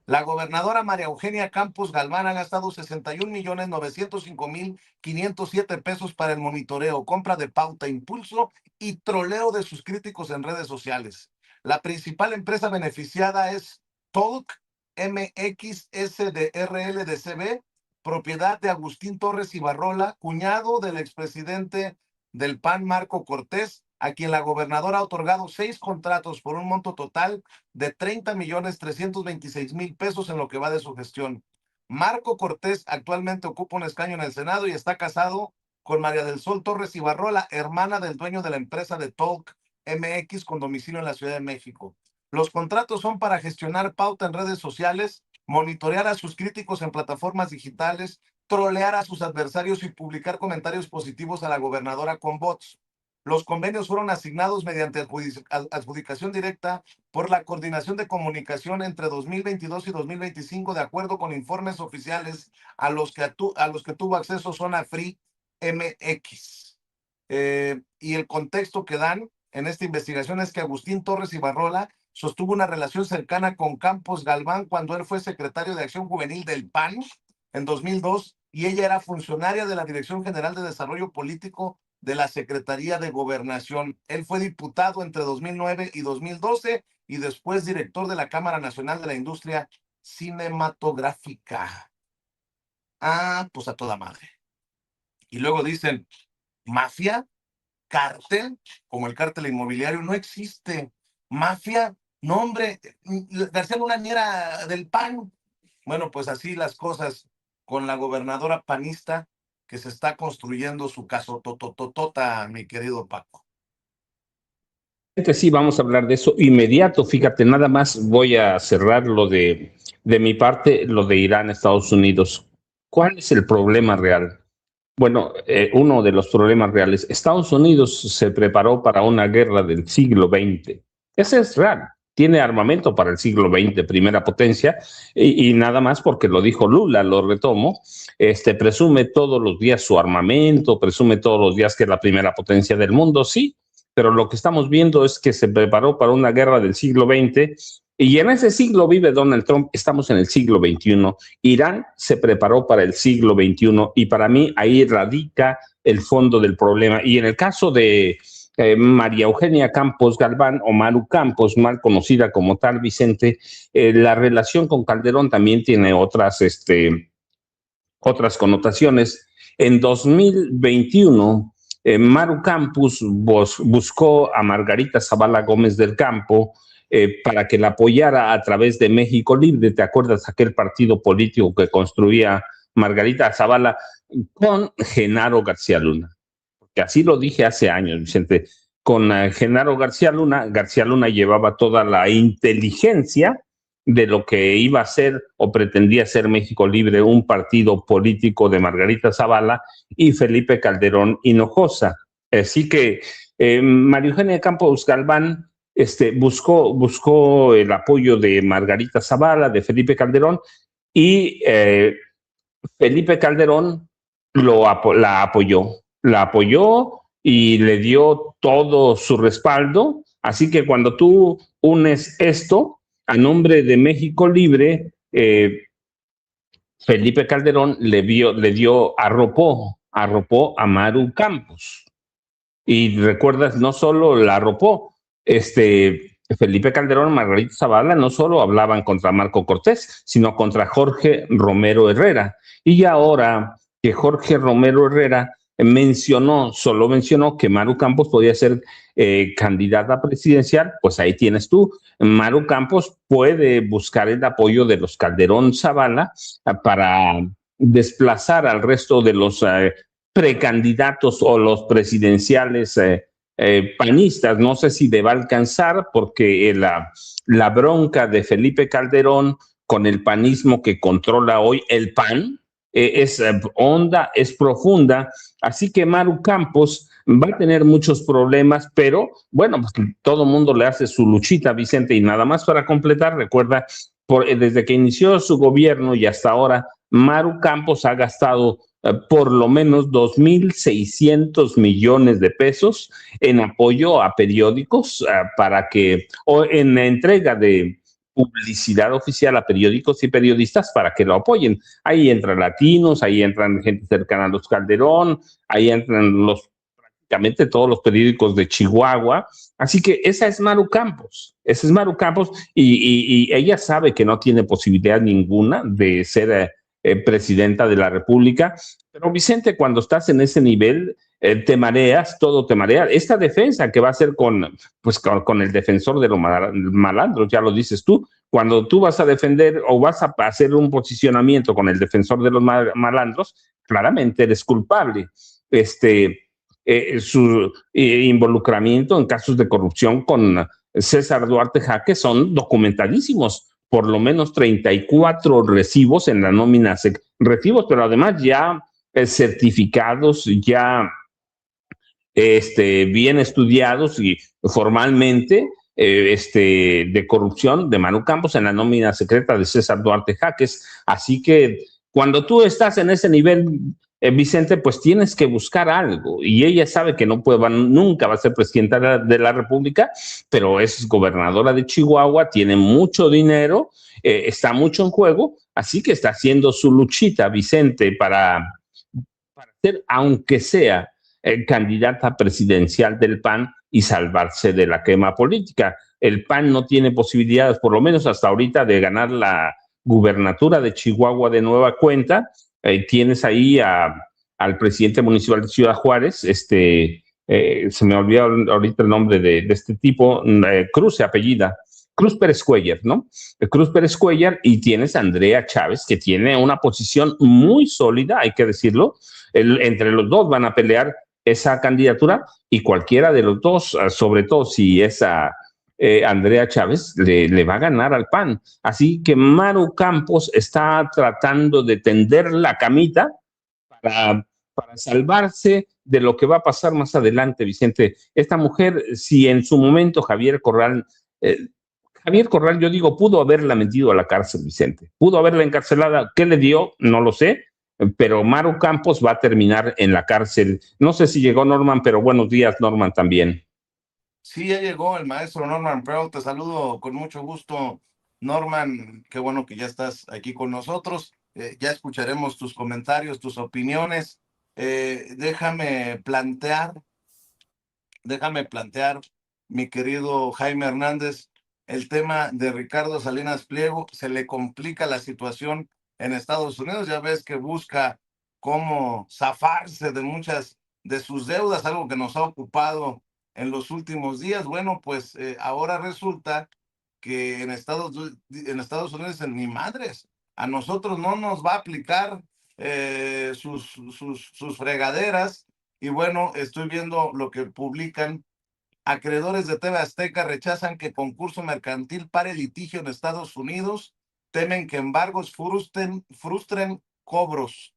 la gobernadora María Eugenia Campos Galván ha gastado 61.905.507 pesos para el monitoreo, compra de pauta, impulso y troleo de sus críticos en redes sociales. La principal empresa beneficiada es Talk MX SDRL de CB, propiedad de Agustín Torres Ibarrola, cuñado del expresidente del PAN Marco Cortés, a quien la gobernadora ha otorgado 6 contratos por un monto total de 30.326.000 pesos en lo que va de su gestión. Marco Cortés actualmente ocupa un escaño en el Senado y está casado con María del Sol Torres Ibarrola, hermana del dueño de la empresa de Talk MX con domicilio en la Ciudad de México. Los contratos son para gestionar pauta en redes sociales, monitorear a sus críticos en plataformas digitales, trolear a sus adversarios y publicar comentarios positivos a la gobernadora con bots. Los convenios fueron asignados mediante adjudicación directa por la Coordinación de Comunicación entre 2022 y 2025, de acuerdo con informes oficiales a los que tuvo acceso Zona Free MX. Y el contexto que dan en esta investigación es que Agustín Torres Ibarrola sostuvo una relación cercana con Campos Galván cuando él fue secretario de Acción Juvenil del PAN en 2002 y ella era funcionaria de la Dirección General de Desarrollo Político de la Secretaría de Gobernación. Él fue diputado entre 2009 y 2012 y después director de la Cámara Nacional de la Industria Cinematográfica. Ah, pues a toda madre. Y luego dicen, mafia, cártel, como el cártel inmobiliario, no existe. Mafia, no hombre, García Luna ni era del PAN. Bueno, pues así las cosas con la gobernadora panista que se está construyendo su caso totototota, mi querido Paco. Sí, vamos a hablar de eso inmediato. Fíjate, nada más voy a cerrar lo de mi parte, lo de Irán, Estados Unidos. ¿Cuál es el problema real? Bueno, uno de los problemas reales. Estados Unidos se preparó para una guerra del siglo XX. Ese es real. Tiene armamento para el siglo XX, primera potencia, y nada más porque lo dijo Lula, lo retomo. Presume todos los días su armamento, presume todos los días que es la primera potencia del mundo, sí, pero lo que estamos viendo es que se preparó para una guerra del siglo XX y en ese siglo vive Donald Trump. Estamos en el siglo XXI. Irán se preparó para el siglo XXI y para mí ahí radica el fondo del problema. Y en el caso de María Eugenia Campos Galván o Maru Campos, mal conocida como tal, Vicente, la relación con Calderón también tiene otras connotaciones. En 2021, Maru Campos buscó a Margarita Zavala Gómez del Campo para que la apoyara a través de México Libre. ¿Te acuerdas aquel partido político que construía Margarita Zavala con Genaro García Luna? Porque así lo dije hace años, Vicente. Con Genaro García Luna llevaba toda la inteligencia de lo que iba a ser o pretendía ser México Libre, un partido político de Margarita Zavala y Felipe Calderón Hinojosa. Así que María Eugenia Campos Galván buscó el apoyo de Margarita Zavala, de Felipe Calderón, y Felipe Calderón la apoyó y le dio todo su respaldo. Así que cuando tú unes esto a nombre de México Libre, Felipe Calderón arropó a Maru Campos. Y recuerdas, no solo la arropó, Felipe Calderón y Margarita Zavala no solo hablaban contra Marco Cortés, sino contra Jorge Romero Herrera. Y ahora que Jorge Romero Herrera solo mencionó que Maru Campos podía ser candidata presidencial, pues ahí tienes tú. Maru Campos puede buscar el apoyo de los Calderón Zavala para desplazar al resto de los precandidatos o los presidenciales panistas. No sé si le va a alcanzar porque la bronca de Felipe Calderón con el panismo que controla hoy el PAN es honda, es profunda. Así que Maru Campos va a tener muchos problemas, pero bueno, pues todo el mundo le hace su luchita, Vicente, y nada más para completar, recuerda, desde que inició su gobierno y hasta ahora, Maru Campos ha gastado por lo menos 2.600 millones de pesos en apoyo a periódicos o en la entrega de publicidad oficial a periódicos y periodistas para que lo apoyen. Ahí entran latinos, ahí entran gente cercana a los Calderón, ahí entran prácticamente todos los periódicos de Chihuahua. Así que esa es Maru Campos, y ella sabe que no tiene posibilidad ninguna de ser presidenta de la República. Pero Vicente, cuando estás en ese nivel, te mareas, todo te marea. Esta defensa que va a hacer con el defensor de los malandros, ya lo dices tú, cuando tú vas a defender o vas a hacer un posicionamiento con el defensor de los malandros, claramente eres culpable. Su involucramiento en casos de corrupción con César Duarte Jaque son documentadísimos. Por lo menos 34 recibos en la nómina, recibos, pero además ya certificados, ya bien estudiados y formalmente de corrupción de Maru Campos en la nómina secreta de César Duarte Jaques. Así que cuando tú estás en ese nivel, Vicente, pues tienes que buscar algo, y ella sabe que nunca va a ser presidenta de la República, pero es gobernadora de Chihuahua, tiene mucho dinero, está mucho en juego, así que está haciendo su luchita, Vicente, para ser, aunque sea candidata presidencial del PAN y salvarse de la quema política. El PAN no tiene posibilidades, por lo menos hasta ahorita, de ganar la gubernatura de Chihuahua de nueva cuenta. Tienes ahí al presidente municipal de Ciudad Juárez, se me olvidó ahorita el nombre de este tipo, Cruz se apellida, Cruz Pérez Cuellar, ¿no? Cruz Pérez Cuellar, y tienes a Andrea Chávez, que tiene una posición muy sólida, hay que decirlo. Entre los dos van a pelear esa candidatura, y cualquiera de los dos, sobre todo si es Andrea Chávez, le va a ganar al PAN. Así que Maru Campos está tratando de tender la camita para salvarse de lo que va a pasar más adelante, Vicente. Esta mujer, si en su momento Javier Corral, yo digo, pudo haberla metido a la cárcel, Vicente, pudo haberla encarcelada. ¿Qué le dio? No lo sé, pero Maru Campos va a terminar en la cárcel. No sé si llegó Norman, pero buenos días, Norman, también. Sí, ya llegó el maestro Norman Pearl. Te saludo con mucho gusto, Norman. Qué bueno que ya estás aquí con nosotros. Ya escucharemos tus comentarios, tus opiniones. Déjame plantear, mi querido Jaime Hernández, el tema de Ricardo Salinas Pliego. Se le complica la situación en Estados Unidos. Ya ves que busca cómo zafarse de muchas de sus deudas, algo que nos ha ocupado en los últimos días. Bueno, pues ahora resulta que en Estados Unidos ni madres, a nosotros no nos va a aplicar sus fregaderas. Y bueno, estoy viendo lo que publican. Acreedores de TV Azteca rechazan que concurso mercantil pare litigio en Estados Unidos. Temen que embargos frustren cobros.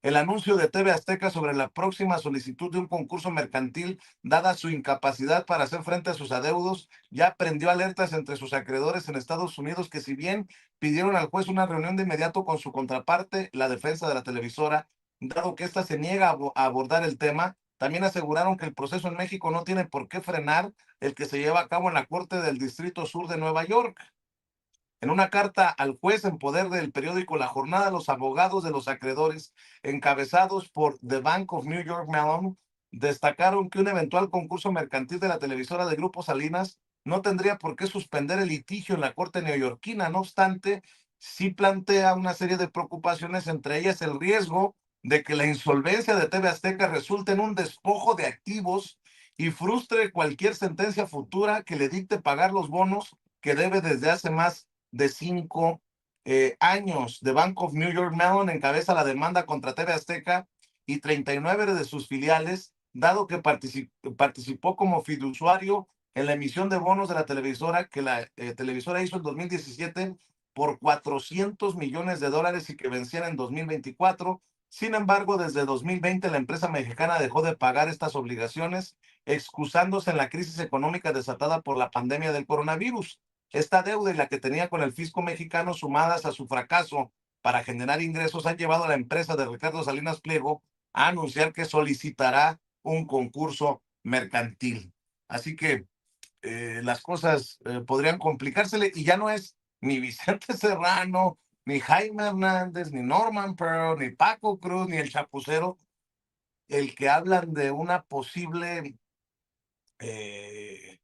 El anuncio de TV Azteca sobre la próxima solicitud de un concurso mercantil, dada su incapacidad para hacer frente a sus adeudos, ya prendió alertas entre sus acreedores en Estados Unidos, que si bien pidieron al juez una reunión de inmediato con su contraparte, la defensa de la televisora, dado que ésta se niega a abordar el tema, también aseguraron que el proceso en México no tiene por qué frenar el que se lleva a cabo en la Corte del Distrito Sur de Nueva York. En una carta al juez en poder del periódico La Jornada, los abogados de los acreedores, encabezados por The Bank of New York Mellon, destacaron que un eventual concurso mercantil de la televisora de Grupo Salinas no tendría por qué suspender el litigio en la Corte neoyorquina. No obstante, sí plantea una serie de preocupaciones, entre ellas el riesgo de que la insolvencia de TV Azteca resulte en un despojo de activos y frustre cualquier sentencia futura que le dicte pagar los bonos que debe desde hace más de 5 años. The Bank of New York Mellon encabeza la demanda contra TV Azteca y 39 de sus filiales, dado que participó como fiduciario en la emisión de bonos de la televisora que la televisora hizo en 2017 por $400 millones y que vencían en 2024. Sin embargo, desde 2020 la empresa mexicana dejó de pagar estas obligaciones, excusándose en la crisis económica desatada por la pandemia del coronavirus. Esta deuda y la que tenía con el fisco mexicano, sumadas a su fracaso para generar ingresos, han llevado a la empresa de Ricardo Salinas Pliego a anunciar que solicitará un concurso mercantil. Así que las cosas podrían complicársele, y ya no es ni Vicente Serrano, ni Jaime Hernández, ni Norman Pearl, ni Paco Cruz, ni el Chapucero, el que hablan de una posible, de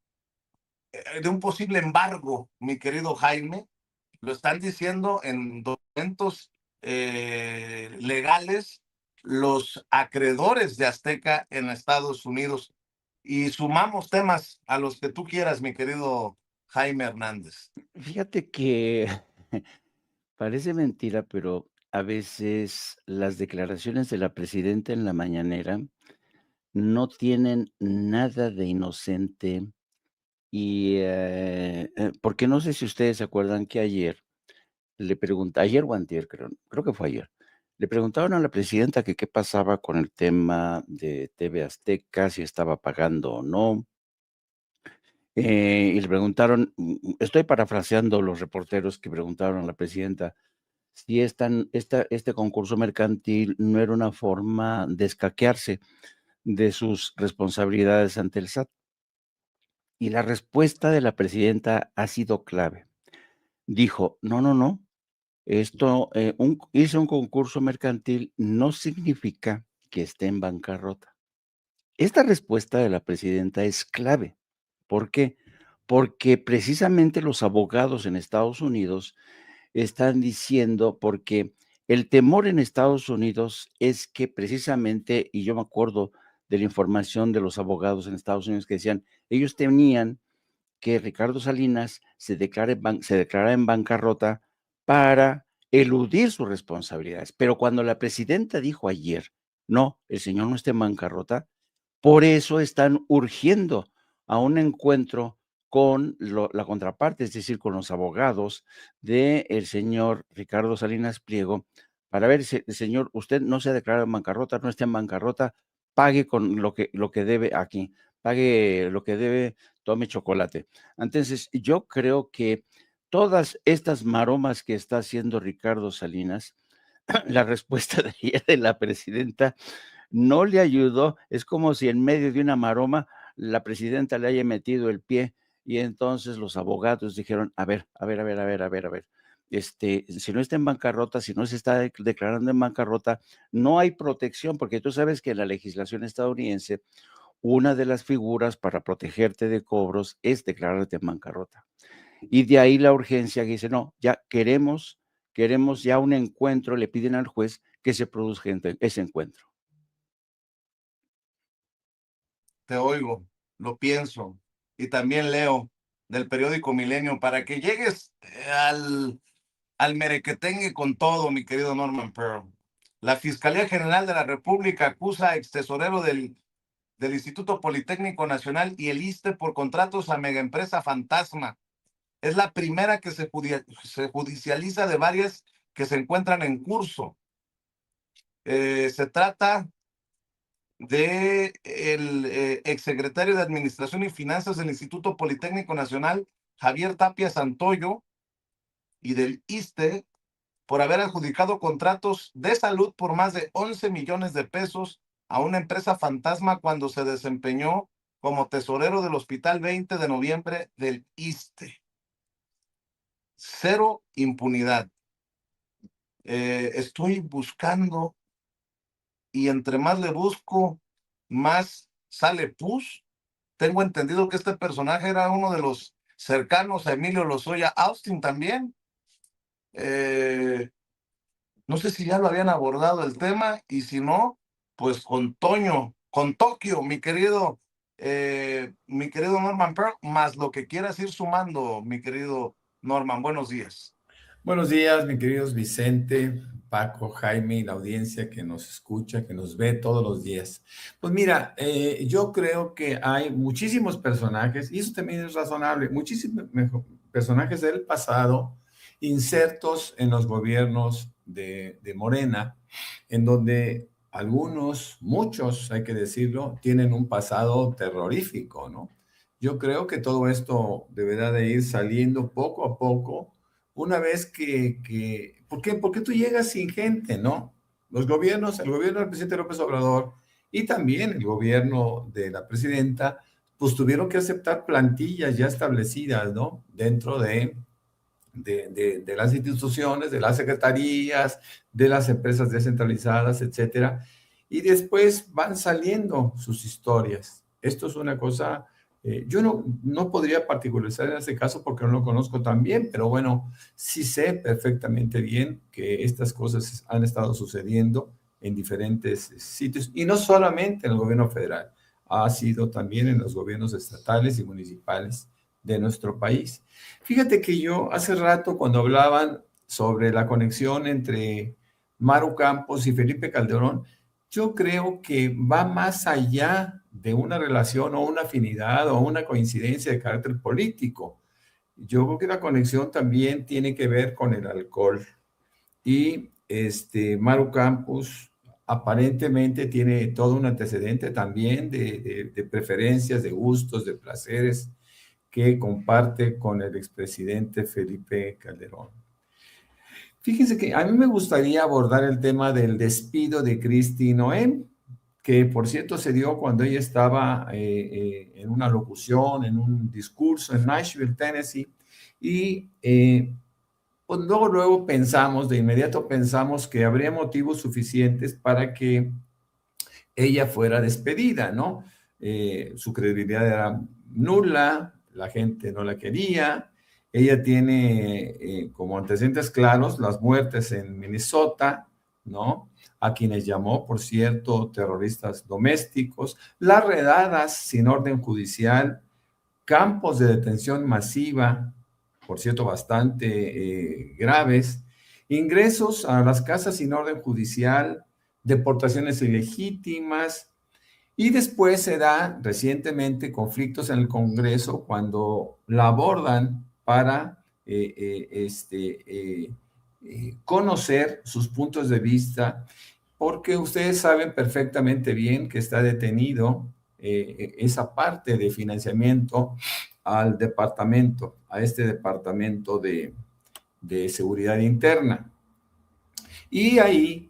un posible embargo, mi querido Jaime. Lo están diciendo en documentos legales los acreedores de Azteca en Estados Unidos. Y sumamos temas a los que tú quieras, mi querido Jaime Hernández. Fíjate que parece mentira, pero a veces las declaraciones de la presidenta en la mañanera no tienen nada de inocente porque no sé si ustedes se acuerdan que ayer ayer o antier, creo que fue ayer, le preguntaron a la presidenta que qué pasaba con el tema de TV Azteca, si estaba pagando o no. Y le preguntaron, estoy parafraseando los reporteros que preguntaron a la presidenta si este concurso mercantil no era una forma de escaquearse de sus responsabilidades ante el SAT. Y la respuesta de la presidenta ha sido clave. Dijo, no, no, no, hice un concurso mercantil no significa que esté en bancarrota. Esta respuesta de la presidenta es clave. ¿Por qué? Porque precisamente los abogados en Estados Unidos están diciendo, porque el temor en Estados Unidos es que precisamente, y yo me acuerdo de la información de los abogados en Estados Unidos que decían, ellos temían que Ricardo Salinas se declarara en bancarrota para eludir sus responsabilidades. Pero cuando la presidenta dijo ayer, no, el señor no está en bancarrota, por eso están urgiendo a un encuentro con la contraparte, es decir, con los abogados del señor Ricardo Salinas Pliego, para ver si el señor, usted no se ha declarado en bancarrota, no está en bancarrota, pague con lo que debe aquí, pague lo que debe, tome chocolate. Entonces, yo creo que todas estas maromas que está haciendo Ricardo Salinas, la respuesta de ayer de la presidenta no le ayudó. Es como si en medio de una maroma la presidenta le haya metido el pie y entonces los abogados dijeron, a ver, si no está en bancarrota, si no se está declarando en bancarrota, no hay protección, porque tú sabes que en la legislación estadounidense, una de las figuras para protegerte de cobros es declararte en bancarrota. Y de ahí la urgencia que dice, no, ya queremos ya un encuentro, le piden al juez que se produzca ese encuentro. Te oigo, lo pienso, y también leo del periódico Milenio para que llegues al merequetengue con todo, mi querido Norman Pearl. La Fiscalía General de la República acusa a extesorero del Instituto Politécnico Nacional y el ISSSTE por contratos a megaempresa fantasma. Es la primera que se judicializa de varias que se encuentran en curso. Se trata de el exsecretario de Administración y Finanzas del Instituto Politécnico Nacional, Javier Tapia Santoyo, y del ISSSTE, por haber adjudicado contratos de salud por más de 11 millones de pesos a una empresa fantasma cuando se desempeñó como tesorero del Hospital 20 de Noviembre del ISSSTE. Cero impunidad. Estoy buscando, y entre más le busco, más sale pus. Tengo entendido que este personaje era uno de los cercanos a Emilio Lozoya Austin también. No sé si ya lo habían abordado el tema, y si no, pues con Toño, con Tokio, mi querido Norman Pearl, más lo que quieras ir sumando, mi querido Norman. Buenos días. Buenos días, mi queridos Vicente, Paco, Jaime y la audiencia que nos escucha, que nos ve todos los días. Pues mira, yo creo que hay muchísimos personajes, y eso también es razonable, muchísimos personajes del pasado insertos en los gobiernos de Morena, en donde algunos, muchos, hay que decirlo, tienen un pasado terrorífico, ¿no? Yo creo que todo esto deberá de ir saliendo poco a poco, una vez ¿por qué? Porque tú llegas sin gente, ¿no? Los gobiernos, el gobierno del presidente López Obrador y también el gobierno de la presidenta, pues tuvieron que aceptar plantillas ya establecidas, ¿no? Dentro de las instituciones, de las secretarías, de las empresas descentralizadas, etcétera. Y después van saliendo sus historias. Esto es una cosa, yo no podría particularizar en este caso porque no lo conozco tan bien, pero bueno, sí sé perfectamente bien que estas cosas han estado sucediendo en diferentes sitios, y no solamente en el gobierno federal, ha sido también en los gobiernos estatales y municipales de nuestro país. Fíjate que yo hace rato, cuando hablaban sobre la conexión entre Maru Campos y Felipe Calderón, yo creo que va más allá de una relación o una afinidad o una coincidencia de carácter político. Yo creo que la conexión también tiene que ver con el alcohol. Y Maru Campos aparentemente tiene todo un antecedente también de preferencias, de gustos, de placeres que comparte con el expresidente Felipe Calderón. Fíjense que a mí me gustaría abordar el tema del despido de Kristi Noem, que por cierto se dio cuando ella estaba en una locución, en un discurso en Nashville, Tennessee, y pues luego pensamos, de inmediato pensamos que habría motivos suficientes para que ella fuera despedida, ¿no? Su credibilidad era nula, la gente no la quería, ella tiene como antecedentes claros las muertes en Minnesota, ¿no? A quienes llamó, por cierto, terroristas domésticos, las redadas sin orden judicial, campos de detención masiva, por cierto, bastante graves, ingresos a las casas sin orden judicial, deportaciones ilegítimas, y después se da recientemente conflictos en el Congreso cuando la abordan para conocer sus puntos de vista, porque ustedes saben perfectamente bien que está detenido esa parte de financiamiento al departamento, a este departamento de seguridad interna. Y ahí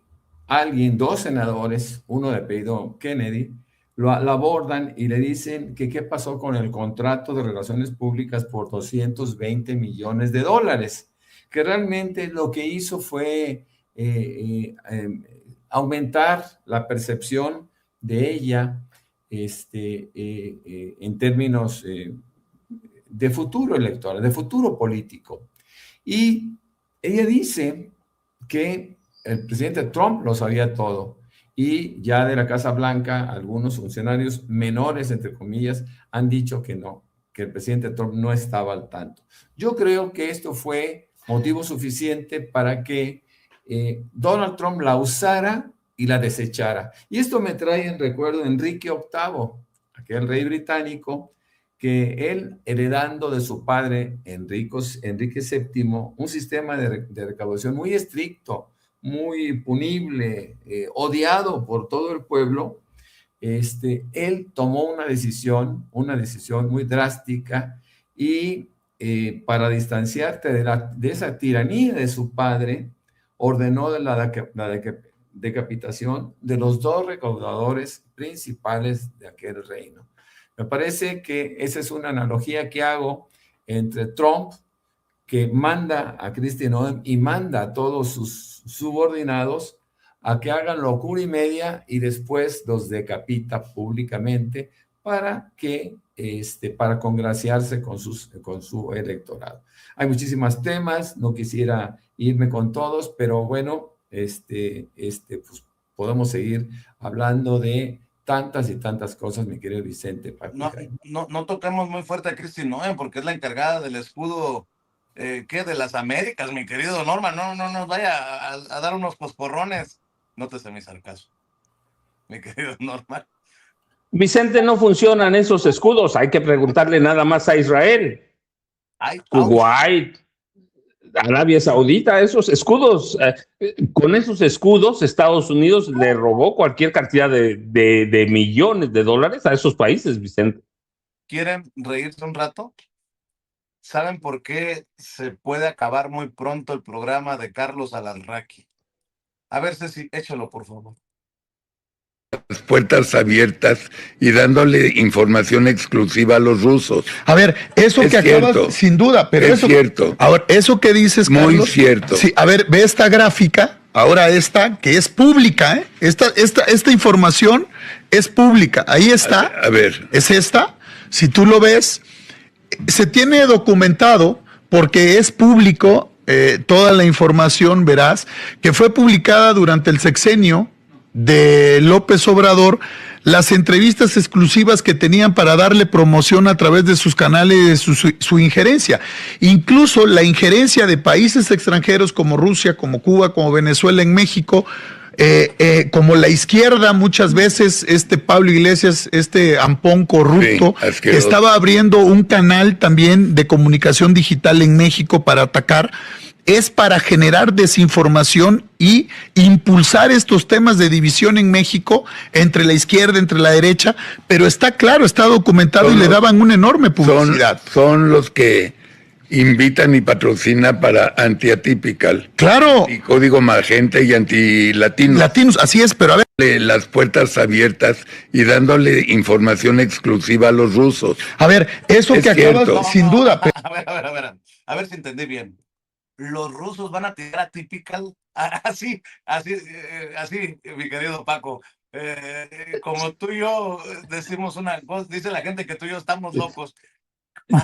dos senadores, uno de apellido Kennedy, lo abordan y le dicen que qué pasó con el contrato de relaciones públicas por $220 millones, que realmente lo que hizo fue aumentar la percepción de ella en términos de futuro electoral, de futuro político. Y ella dice que el presidente Trump lo sabía todo, y ya de la Casa Blanca algunos funcionarios menores, entre comillas, han dicho que no, que el presidente Trump no estaba al tanto. Yo creo que esto fue motivo suficiente para que Donald Trump la usara y la desechara. Y esto me trae en recuerdo a Enrique VIII, aquel rey británico, que él, heredando de su padre Enrique VII, un sistema de recaudación muy estricto, muy punible, odiado por todo el pueblo, él tomó una decisión muy drástica, y para distanciarte de esa tiranía de su padre, ordenó la decapitación de los dos recaudadores principales de aquel reino. Me parece que esa es una analogía que hago entre Trump, que manda a Kristi Noem y manda a todos sus subordinados a que hagan locura y media, y después los decapita públicamente para congraciarse con su electorado. Hay muchísimos temas, no quisiera irme con todos, pero bueno, pues podemos seguir hablando de tantas y tantas cosas, mi querido Vicente. No toquemos muy fuerte a Kristi Noem, porque es la encargada del escudo de las Américas, mi querido Norman. No nos vaya a dar unos coscorrones. No te se me hizo el caso, mi querido Norman. Vicente, no funcionan esos escudos. Hay que preguntarle nada más a Israel, Kuwait, Arabia Saudita, esos escudos, con esos escudos Estados Unidos le robó cualquier cantidad de millones de dólares a esos países, Vicente. ¿Quieren reírse un rato? ¿Saben por qué se puede acabar muy pronto el programa de Carlos Alarraqui? A ver, Ceci, échalo, por favor. Las puertas abiertas y dándole información exclusiva a los rusos. A ver, eso Es que acabas, cierto. sin duda, pero Es eso, cierto. ahora, eso que dices, Muy Carlos, cierto. Sí, a ver, ve esta gráfica, ahora esta, que es pública, ¿eh? Esta información es pública. Ahí está. A ver. Es esta. Si tú lo ves, se tiene documentado porque es público toda la información, verás, que fue publicada durante el sexenio de López Obrador, las entrevistas exclusivas que tenían para darle promoción a través de sus canales, su injerencia. Incluso la injerencia de países extranjeros como Rusia, como Cuba, como Venezuela en México, como la izquierda muchas veces, Pablo Iglesias, ampón corrupto, Sí, que estaba abriendo un canal también de comunicación digital en México para atacar, es para generar desinformación y impulsar estos temas de división en México entre la izquierda, entre la derecha, pero está claro, está documentado y le daban una enorme publicidad. Son los que invitan y patrocinan para Anti-Atypical. Claro. Y Código Magenta y Anti-Latinos. Latinos, así es, pero a ver. Las puertas abiertas y dándole información exclusiva a los rusos. A ver, eso Es que acabas, cierto. sin duda. A ver si entendí bien. Los rusos van a tirar Atypical, así, mi querido Paco. Como tú y yo decimos una cosa, dice la gente que tú y yo estamos locos.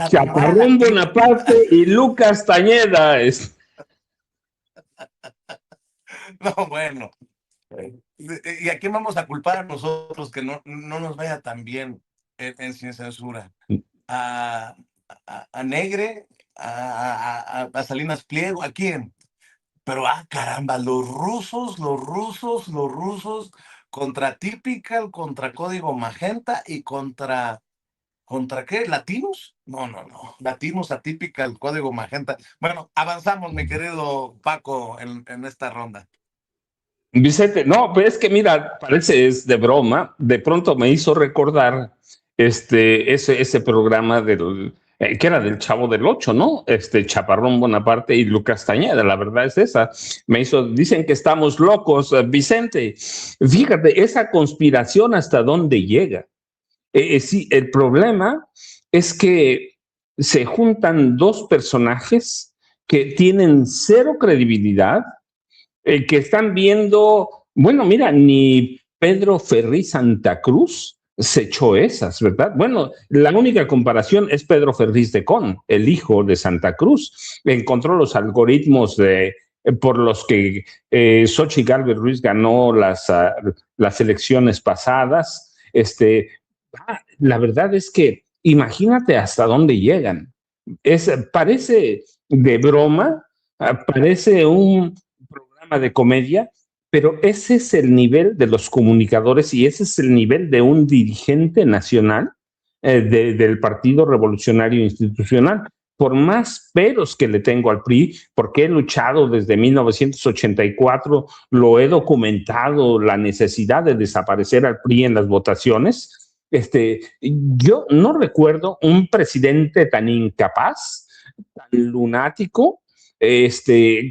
Chaparrón Bonaparte y Lucas Castañeda. No, bueno. ¿Y a quién vamos a culpar a nosotros que no nos vaya tan bien en Sin Censura? ¿A Negre? ¿A Salinas Pliego? ¿A quién? Pero, caramba, los rusos contra Atypical, contra Código Magenta y ¿contra qué? ¿Latinos? No. Latinos, Atypical, Código Magenta. Bueno, avanzamos, mi querido Paco, en esta ronda. Vicente, no, pero es que mira, parece es de broma, de pronto me hizo recordar ese programa que era del Chavo del Ocho, ¿no? Chaparrón Bonaparte y Lucas Castañeda, la verdad es esa. Dicen que estamos locos, Vicente. Fíjate, esa conspiración hasta dónde llega. Sí, el problema es que se juntan dos personajes que tienen cero credibilidad, que están viendo, bueno, mira, ni Pedro Ferriz Santa Cruz se echó esas, ¿verdad? Bueno, la única comparación es Pedro Ferriz de Con, el hijo de Santa Cruz. Encontró los algoritmos por los que Xochitl Gálvez Ruiz ganó las elecciones pasadas. La verdad es que imagínate hasta dónde llegan. Parece de broma, parece un programa de comedia, pero ese es el nivel de los comunicadores y ese es el nivel de un dirigente nacional del Partido Revolucionario Institucional. Por más peros que le tengo al PRI, porque he luchado desde 1984, lo he documentado, la necesidad de desaparecer al PRI en las votaciones. Yo no recuerdo un presidente tan incapaz, tan lunático,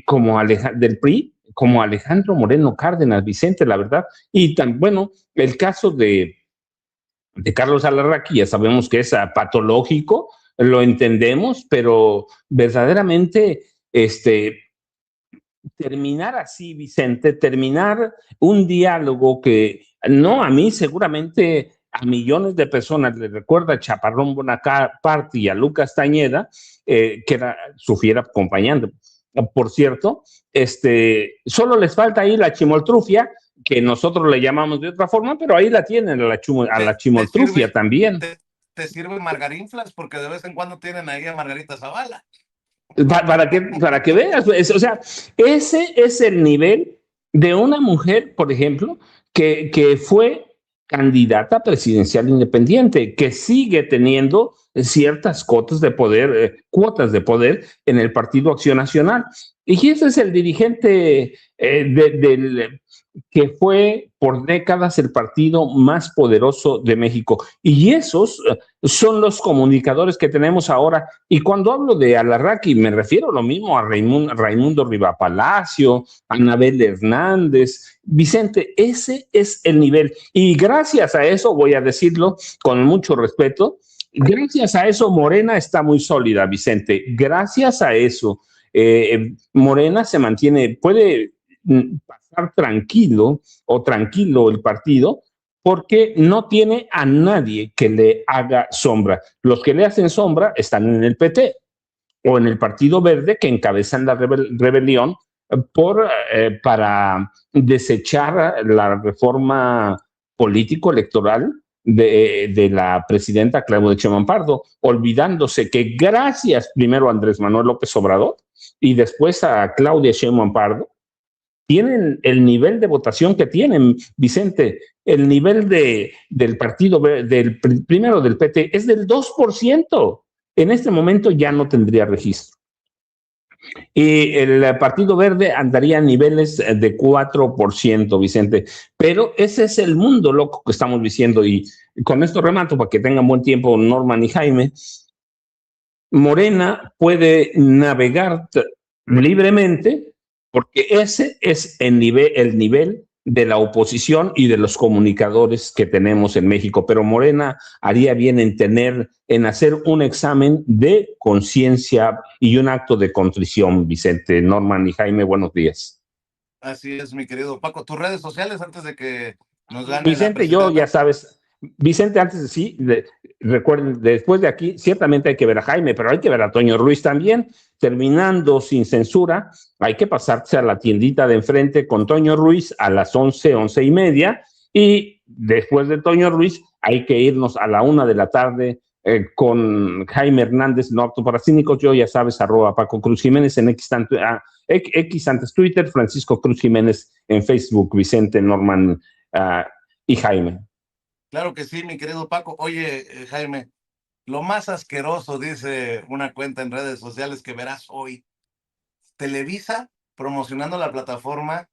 como del PRI, como Alejandro Moreno Cárdenas, Vicente, la verdad. Y tan bueno, el caso de Carlos Alarraqui, ya sabemos que es patológico, lo entendemos, pero verdaderamente terminar así, Vicente, terminar un diálogo que no a mí, seguramente a millones de personas le recuerda a Chaparrón Bonaparte y a Lucas Castañeda, que era su fiel acompañante. Por cierto, solo les falta ahí la chimoltrufia, que nosotros le llamamos de otra forma, pero ahí la tienen a la chimoltrufia también. ¿Te sirve Margarinflas? Porque de vez en cuando tienen ahí a Margarita Zavala. Para que veas, o sea, ese es el nivel de una mujer, por ejemplo, que fue candidata presidencial independiente, que sigue teniendo ciertas cuotas de poder en el Partido Acción Nacional. Y ese es el dirigente que fue por décadas el partido más poderoso de México. Y esos son los comunicadores que tenemos ahora. Y cuando hablo de Alarraqui, me refiero lo mismo a Raimundo Rivapalacio, a Anabel Hernández. Vicente, ese es el nivel. Y gracias a eso, voy a decirlo con mucho respeto, gracias a eso Morena está muy sólida, Vicente. Gracias a eso, Morena se mantiene, puede pasar tranquilo el partido porque no tiene a nadie que le haga sombra. Los que le hacen sombra están en el PT o en el Partido Verde, que encabezan la rebelión para desechar la reforma político-electoral de la presidenta Claudia Sheinbaum Pardo, olvidándose que gracias primero a Andrés Manuel López Obrador y después a Claudia Sheinbaum Pardo, tienen el nivel de votación que tienen, Vicente. El nivel del partido, primero del PT, es del 2%. En este momento ya no tendría registro. Y el Partido Verde andaría a niveles de 4%, Vicente. Pero ese es el mundo loco que estamos diciendo. Y con esto remato para que tengan buen tiempo Norman y Jaime. Morena puede navegar libremente porque ese es el nivel de la oposición y de los comunicadores que tenemos en México. Pero Morena haría bien en hacer un examen de conciencia y un acto de contrición, Vicente. Norman y Jaime, buenos días. Así es, mi querido Paco. Tus redes sociales antes de que nos gane Vicente, yo ya sabes, Vicente, antes de sí, recuerden, después de aquí, ciertamente hay que ver a Jaime, pero hay que ver a Toño Ruiz también. Terminando sin censura, hay que pasarse a la tiendita de enfrente con Toño Ruiz a las 11:30, y después de Toño Ruiz hay que irnos a la 1 de la tarde con Jaime Hernández, no apto para cínicos. Yo ya sabes, @Paco Cruz Jiménez en X antes Twitter, Francisco Cruz Jiménez en Facebook, Vicente, Norman y Jaime. Claro que sí, mi querido Paco. Oye, Jaime, lo más asqueroso, dice una cuenta en redes sociales, que verás hoy. Televisa promocionando la plataforma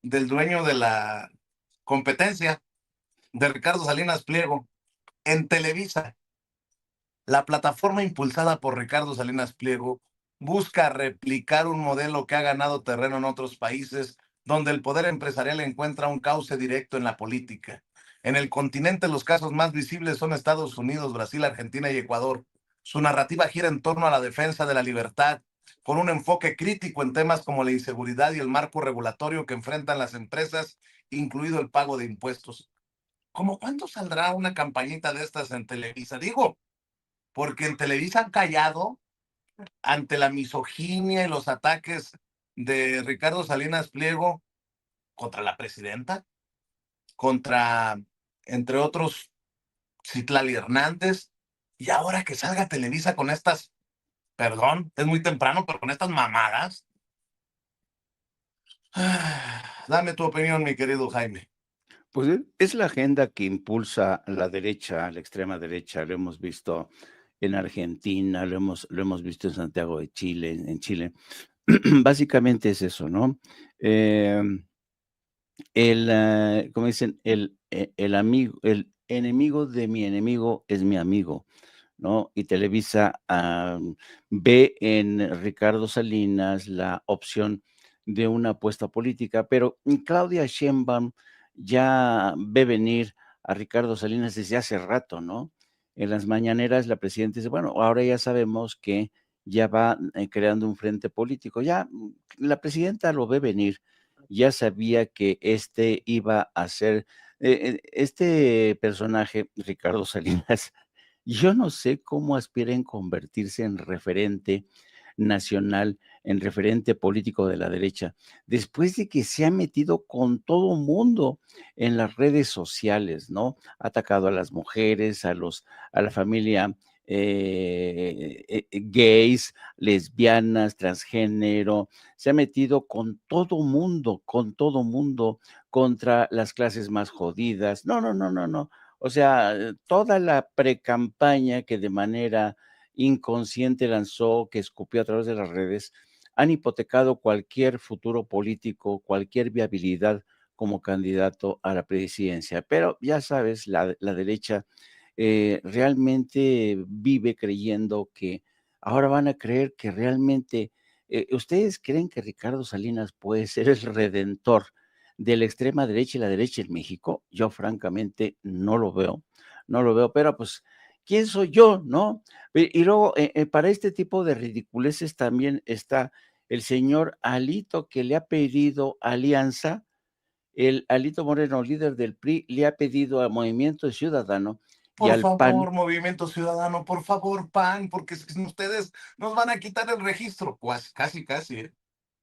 del dueño de la competencia, de Ricardo Salinas Pliego, en Televisa. La plataforma impulsada por Ricardo Salinas Pliego busca replicar un modelo que ha ganado terreno en otros países, donde el poder empresarial encuentra un cauce directo en la política. En el continente, los casos más visibles son Estados Unidos, Brasil, Argentina y Ecuador. Su narrativa gira en torno a la defensa de la libertad, con un enfoque crítico en temas como la inseguridad y el marco regulatorio que enfrentan las empresas, incluido el pago de impuestos. ¿Cómo cuándo saldrá una campañita de estas en Televisa? Digo, porque en Televisa han callado ante la misoginia y los ataques de Ricardo Salinas Pliego contra la presidenta, contra, entre otros, Citlali Hernández, y ahora que salga Televisa con estas, perdón, es muy temprano, pero con estas mamadas. Dame tu opinión, mi querido Jaime. Pues es la agenda que impulsa la derecha, la extrema derecha. Lo hemos visto en Argentina, lo hemos visto en Santiago de Chile, en Chile. Básicamente es eso, ¿no? Como dicen, el enemigo de mi enemigo es mi amigo, ¿no? Y Televisa ve en Ricardo Salinas la opción de una apuesta política, pero Claudia Sheinbaum ya ve venir a Ricardo Salinas desde hace rato, ¿no? En las mañaneras la presidenta dice, bueno, ahora ya sabemos que ya va creando un frente político. Ya la presidenta lo ve venir, ya sabía que iba a ser, este personaje, Ricardo Salinas, yo no sé cómo aspiren convertirse en referente nacional, en referente político de la derecha, después de que se ha metido con todo mundo en las redes sociales, ¿no? Ha atacado a las mujeres, a la familia gays, lesbianas, transgénero, se ha metido con todo mundo, contra las clases más jodidas. No. O sea, toda la precampaña que de manera inconsciente lanzó, que escupió a través de las redes, han hipotecado cualquier futuro político, cualquier viabilidad como candidato a la presidencia. Pero ya sabes, la derecha realmente vive creyendo que ahora van a creer que realmente, ¿ustedes creen que Ricardo Salinas puede ser el redentor de la extrema derecha y la derecha en México? Yo francamente no lo veo, no lo veo, pero pues, ¿quién soy yo, no? Y luego, para este tipo de ridiculeces también está el señor Alito, que le ha pedido alianza. El Alito Moreno, líder del PRI, le ha pedido al Movimiento Ciudadano y Por al PAN. favor, Movimiento Ciudadano, por favor, PAN, porque ustedes nos van a quitar el registro. Pues casi, casi, ¿eh?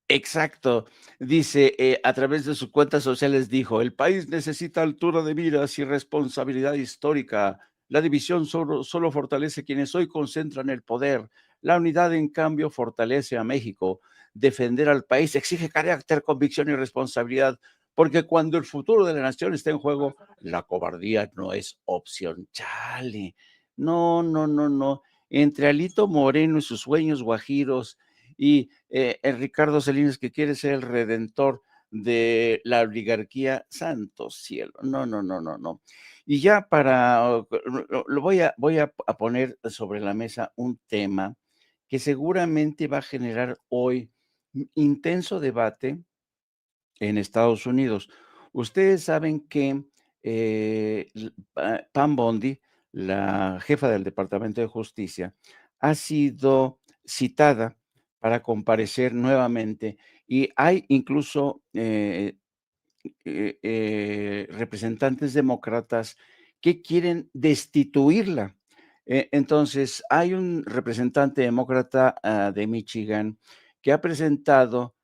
Exacto. Dice, a través de sus cuentas sociales dijo: "El país necesita altura de miras y responsabilidad histórica. La división solo fortalece a quienes hoy concentran el poder. La unidad, en cambio, fortalece a México. Defender al país exige carácter, convicción y responsabilidad, porque cuando el futuro de la nación está en juego, la cobardía no es opción". Chale. No, no, no, no. Entre Alito Moreno y sus sueños guajiros y el Ricardo Salinas, que quiere ser el redentor de la oligarquía, santo cielo, no, no, no, no, no. Y ya para, lo voy a poner sobre la mesa un tema que seguramente va a generar hoy intenso debate en Estados Unidos. Ustedes saben que Pam Bondi, la jefa del Departamento de Justicia, ha sido citada para comparecer nuevamente y hay incluso representantes demócratas que quieren destituirla. Entonces, hay un representante demócrata de Michigan que ha presentado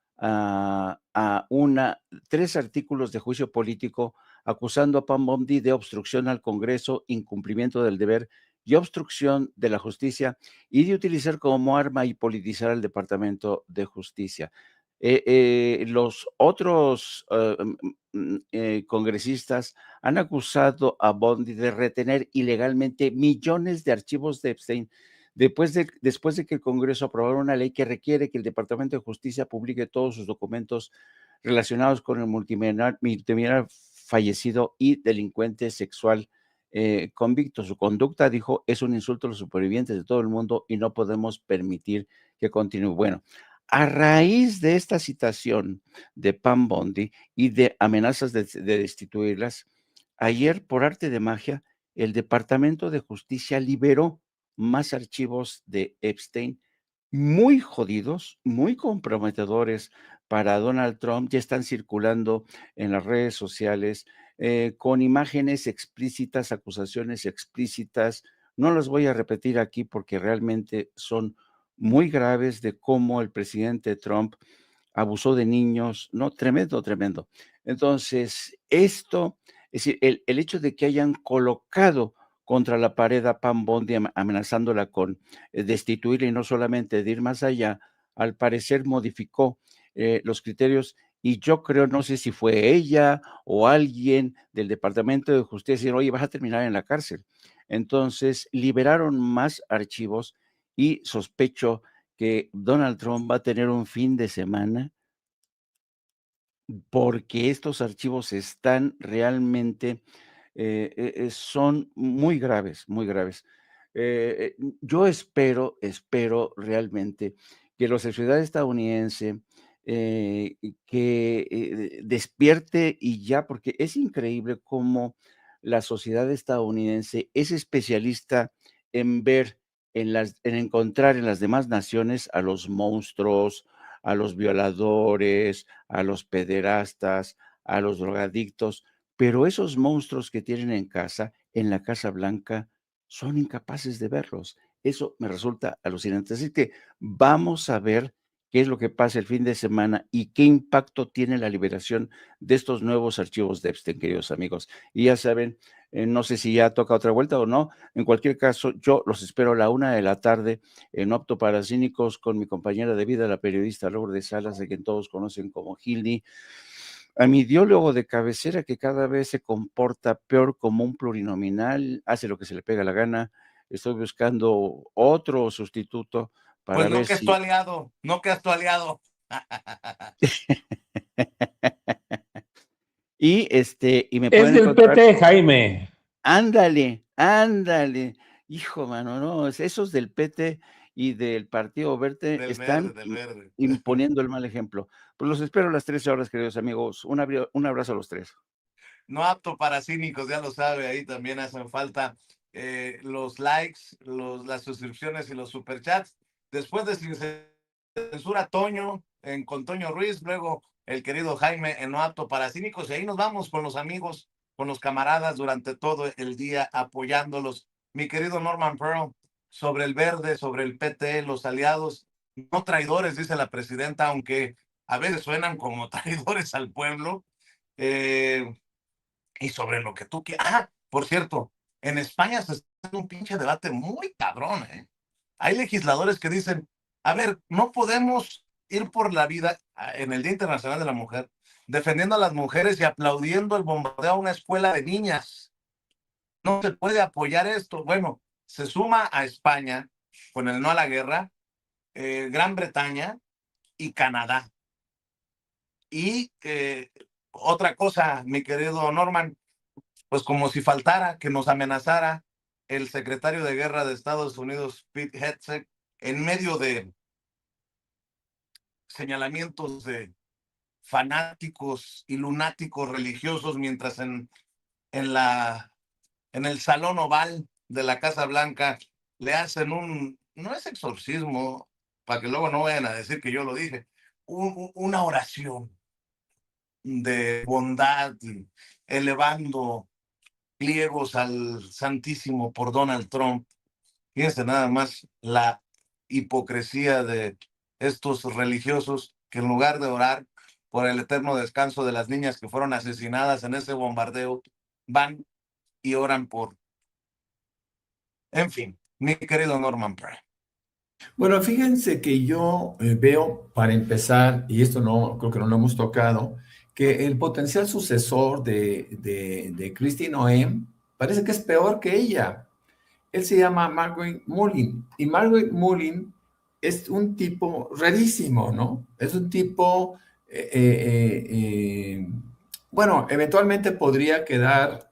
tres artículos de juicio político acusando a Pam Bondi de obstrucción al Congreso, incumplimiento del deber y obstrucción de la justicia, y de utilizar como arma y politizar al Departamento de Justicia. Los otros congresistas han acusado a Bondi de retener ilegalmente millones de archivos de Epstein después de que el Congreso aprobara una ley que requiere que el Departamento de Justicia publique todos sus documentos relacionados con el multimillonario fallecido y delincuente sexual convicto. Su conducta, dijo, es un insulto a los supervivientes de todo el mundo y no podemos permitir que continúe. Bueno, a raíz de esta citación de Pam Bondi y de amenazas de destituirlas, ayer, por arte de magia, el Departamento de Justicia liberó más archivos de Epstein muy jodidos, muy comprometedores para Donald Trump. Ya están circulando en las redes sociales con imágenes explícitas, acusaciones explícitas. No las voy a repetir aquí porque realmente son muy graves, de cómo el presidente Trump abusó de niños, no, tremendo, tremendo. Entonces, esto, es decir, el hecho de que hayan colocado contra la pared a Pam Bondi amenazándola con destituirla y no solamente de ir más allá, al parecer modificó los criterios, y yo creo, no sé si fue ella o alguien del Departamento de Justicia, diciendo: "Oye, vas a terminar en la cárcel". Entonces, liberaron más archivos y sospecho que Donald Trump va a tener un fin de semana porque estos archivos están realmente, son muy graves, muy graves. Yo espero realmente que la sociedad estadounidense, que despierte y ya, porque es increíble cómo la sociedad estadounidense es especialista en ver, en encontrar en las demás naciones a los monstruos, a los violadores, a los pederastas, a los drogadictos, pero esos monstruos que tienen en casa, en la Casa Blanca, son incapaces de verlos. Eso me resulta alucinante. Así que vamos a ver qué es lo que pasa el fin de semana y qué impacto tiene la liberación de estos nuevos archivos de Epstein, queridos amigos. Y ya saben, no sé si ya toca otra vuelta o no. En cualquier caso, yo los espero a la 1 de la tarde en Opto para Cínicos con mi compañera de vida, la periodista Lourdes Salas, de quien todos conocen como Hildy. a mi ideólogo de cabecera que cada vez se comporta peor como un plurinominal, hace lo que se le pega la gana. Estoy buscando otro sustituto para Pues no ver que es tu si... aliado, no que es tu aliado. y me Es pueden del encontrar... PT, Jaime. Ándale, ándale. Hijo, mano, no, esos del PT y del Partido Verde están Del verde. imponiendo el mal ejemplo. Pues los espero a las 13 horas, queridos amigos. Un abrazo a los tres. No apto para cínicos, ya lo sabe, ahí también hacen falta los likes, las suscripciones y los superchats. Después de Sin Censura, Toño, con Toño Ruiz, luego el querido Jaime en No apto para cínicos, y ahí nos vamos con los amigos, con los camaradas durante todo el día apoyándolos. Mi querido Norman Pearl, sobre el verde, sobre el PT, los aliados, no traidores, dice la presidenta, aunque a veces suenan como traidores al pueblo. Y sobre lo que tú quieras. Ah, por cierto, en España se está haciendo un pinche debate muy cabrón, ¿eh? Hay legisladores que dicen, a ver, no podemos ir por la vida en el Día Internacional de la Mujer, defendiendo a las mujeres y aplaudiendo el bombardeo a una escuela de niñas. No se puede apoyar esto. Bueno, se suma a España con el no a la guerra, Gran Bretaña y Canadá. Y otra cosa, mi querido Norman, pues como si faltara que nos amenazara el secretario de Guerra de Estados Unidos, Pete Hegseth, en medio de señalamientos de fanáticos y lunáticos religiosos, mientras en el Salón Oval de la Casa Blanca le hacen no es exorcismo, para que luego no vayan a decir que yo lo dije, una oración de bondad, elevando pliegos al Santísimo por Donald Trump. Fíjense nada más la hipocresía de estos religiosos que en lugar de orar por el eterno descanso de las niñas que fueron asesinadas en ese bombardeo, van y oran por... En fin, mi querido Norman Pearl. Bueno, fíjense que yo veo, para empezar, y esto no creo que no lo hemos tocado, que el potencial sucesor de Kristi Noem parece que es peor que ella. Él se llama Margaret Mullin, y Margaret Mullin es un tipo rarísimo, ¿no? Es un tipo, bueno, eventualmente podría quedar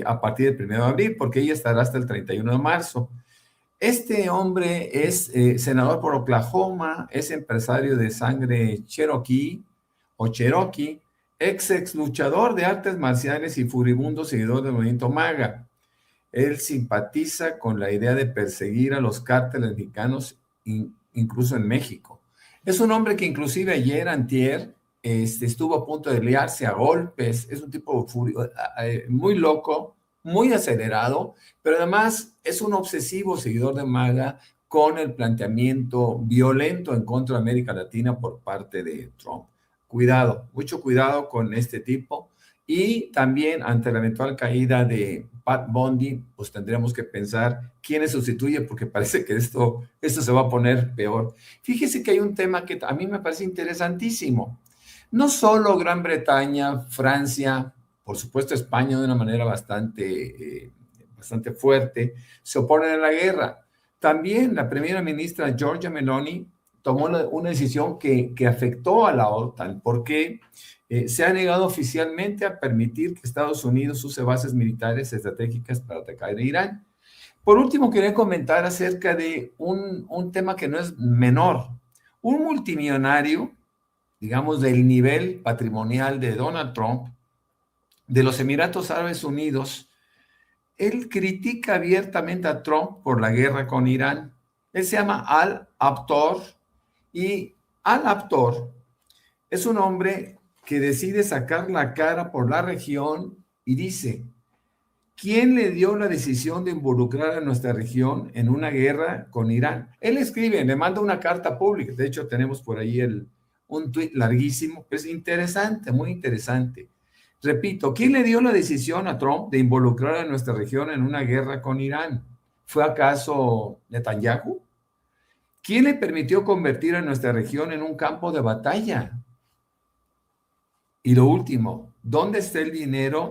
a partir del 1 de abril, porque ella estará hasta el 31 de marzo. Este hombre es senador por Oklahoma, es empresario de sangre Cherokee, ex luchador de artes marciales y furibundo seguidor del movimiento MAGA. Él simpatiza con la idea de perseguir a los cárteles mexicanos, incluso en México. Es un hombre que inclusive ayer, antier, estuvo a punto de liarse a golpes. Es un tipo muy loco, muy acelerado, pero además es un obsesivo seguidor de MAGA con el planteamiento violento en contra de América Latina por parte de Trump. Cuidado, mucho cuidado con este tipo. Y también ante la eventual caída de Pat Bundy, pues tendríamos que pensar quién le sustituye, porque parece que esto se va a poner peor. Fíjese que hay un tema que a mí me parece interesantísimo. No solo Gran Bretaña, Francia, por supuesto España de una manera bastante fuerte, se oponen a la guerra. También la primera ministra Giorgia Meloni tomó una decisión que afectó a la OTAN, porque se ha negado oficialmente a permitir que Estados Unidos use bases militares estratégicas para atacar a Irán. Por último, quería comentar acerca de un tema que no es menor. Un multimillonario, digamos, del nivel patrimonial de Donald Trump, de los Emiratos Árabes Unidos, él critica abiertamente a Trump por la guerra con Irán. Él se llama Al Abtor, y Al Abtor es un hombre que decide sacar la cara por la región y dice, ¿quién le dio la decisión de involucrar a nuestra región en una guerra con Irán? Él escribe, le manda una carta pública, de hecho tenemos por ahí un tuit larguísimo, es interesante, muy interesante. Repito, ¿quién le dio la decisión a Trump de involucrar a nuestra región en una guerra con Irán? ¿Fue acaso Netanyahu? ¿Quién le permitió convertir a nuestra región en un campo de batalla? Y lo último, ¿dónde está el dinero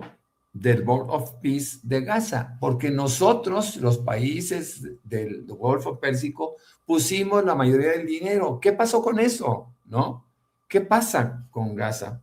del Board of Peace de Gaza? Porque nosotros, los países del Golfo Pérsico, pusimos la mayoría del dinero. ¿Qué pasó con eso? ¿No? ¿Qué pasa con Gaza?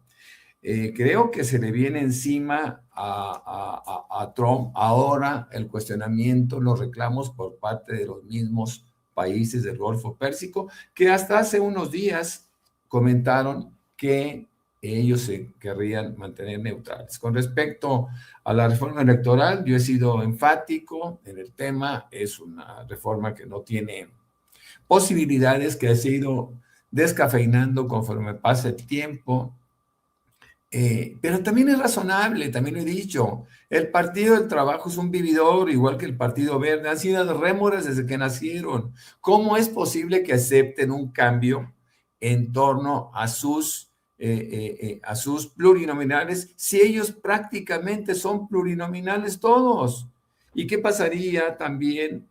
Creo que se le viene encima a Trump ahora el cuestionamiento, los reclamos por parte de los mismos países del Golfo Pérsico, que hasta hace unos días comentaron que ellos se querrían mantener neutrales. Con respecto a la reforma electoral, yo he sido enfático en el tema, es una reforma que no tiene posibilidades, que ha sido descafeinando conforme pasa el tiempo. Pero también es razonable, también lo he dicho, el Partido del Trabajo es un vividor, igual que el Partido Verde, han sido rémoras desde que nacieron. ¿Cómo es posible que acepten un cambio en torno a sus plurinominales si ellos prácticamente son plurinominales todos? ¿Y qué pasaría también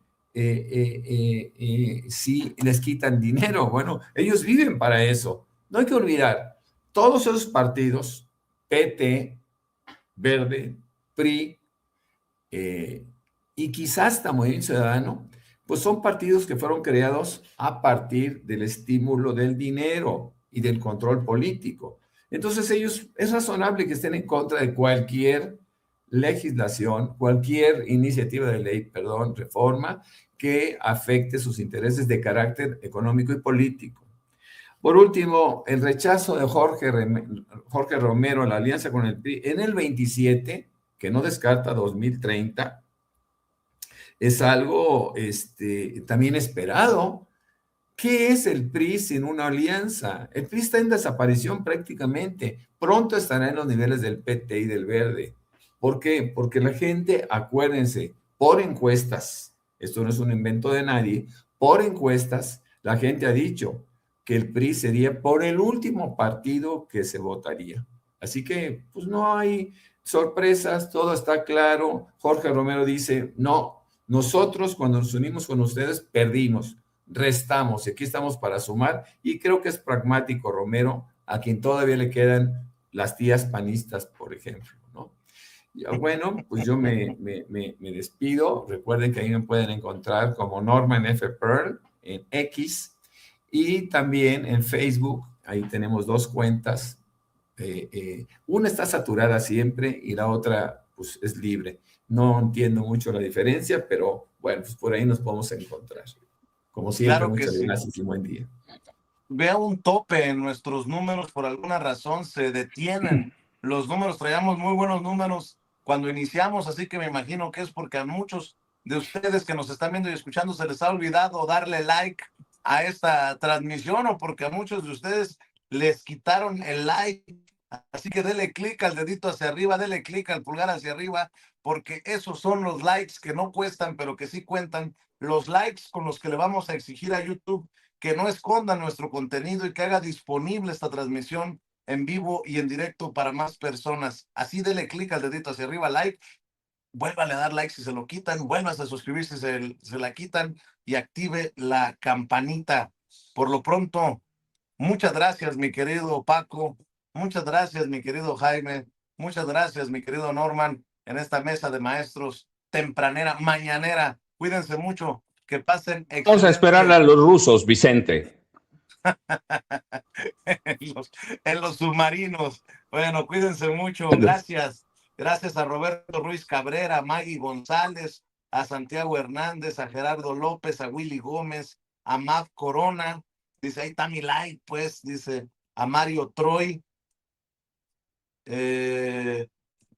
si les quitan dinero? Bueno, ellos viven para eso. No hay que olvidar, todos esos partidos, PT, Verde, PRI, y quizás hasta Movimiento Ciudadano, pues son partidos que fueron creados a partir del estímulo del dinero y del control político. Entonces ellos, es razonable que estén en contra de cualquier legislación, cualquier iniciativa de ley, perdón, reforma, que afecte sus intereses de carácter económico y político. Por último, el rechazo de Jorge Romero a la alianza con el PRI en el 27, que no descarta 2030, es algo también esperado. ¿Qué es el PRI sin una alianza? El PRI está en desaparición prácticamente. Pronto estará en los niveles del PT y del Verde. ¿Por qué? Porque la gente, acuérdense, por encuestas, esto no es un invento de nadie, por encuestas, la gente ha dicho que el PRI sería por el último partido que se votaría. Así que, pues no hay sorpresas, todo está claro. Jorge Romero dice, no, nosotros cuando nos unimos con ustedes perdimos, restamos, y aquí estamos para sumar, y creo que es pragmático Romero, a quien todavía le quedan las tías panistas, por ejemplo, ¿no? Bueno, pues yo me despido. Recuerden que ahí me pueden encontrar como Norman F. Pearl en X, y también en Facebook. Ahí tenemos dos cuentas. Una está saturada siempre y la otra pues es libre. No entiendo mucho la diferencia, pero bueno, pues por ahí nos podemos encontrar. Como siempre, Claro que muchas sí. gracias y buen día. Veo un tope en nuestros números, por alguna razón se detienen. Los números, traíamos muy buenos números cuando iniciamos, así que me imagino que es porque a muchos de ustedes que nos están viendo y escuchando se les ha olvidado darle like a esta transmisión, o porque a muchos de ustedes les quitaron el like. Así que dele clic al dedito hacia arriba, dele clic al pulgar hacia arriba, porque esos son los likes que no cuestan, pero que sí cuentan. Los likes con los que le vamos a exigir a YouTube que no esconda nuestro contenido y que haga disponible esta transmisión en vivo y en directo para más personas. Así dele clic al dedito hacia arriba, like, vuélvale a dar like si se lo quitan, vuélvase a suscribir si se la quitan y active la campanita. Por lo pronto, muchas gracias, mi querido Paco, muchas gracias, mi querido Jaime, muchas gracias, mi querido Norman, en esta mesa de maestros tempranera, mañanera. Cuídense mucho. Que pasen excelente. Vamos a esperar a los rusos, Vicente. en los submarinos. Bueno, cuídense mucho. Gracias. Gracias a Roberto Ruiz Cabrera, a Maggie González, a Santiago Hernández, a Gerardo López, a Willy Gómez, a Mav Corona. Dice, ahí está mi like, pues. Dice, a Mario Troy,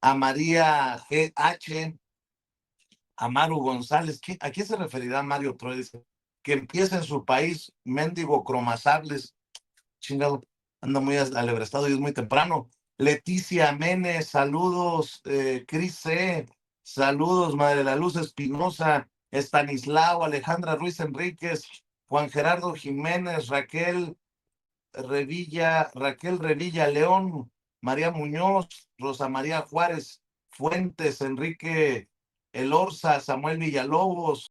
a María GH, a Maru González. ¿A quién se referirá Mario Troy? Dice, que empieza en su país, mendigo cromasables. Chingado, anda muy alebrestado y es muy temprano. Leticia Menes, saludos. Cris C, saludos. Madre de la Luz Espinosa, Estanislao, Alejandra Ruiz Enríquez, Juan Gerardo Jiménez, Raquel Revilla León, María Muñoz, Rosa María Juárez Fuentes, Enrique Elorza, Samuel Villalobos,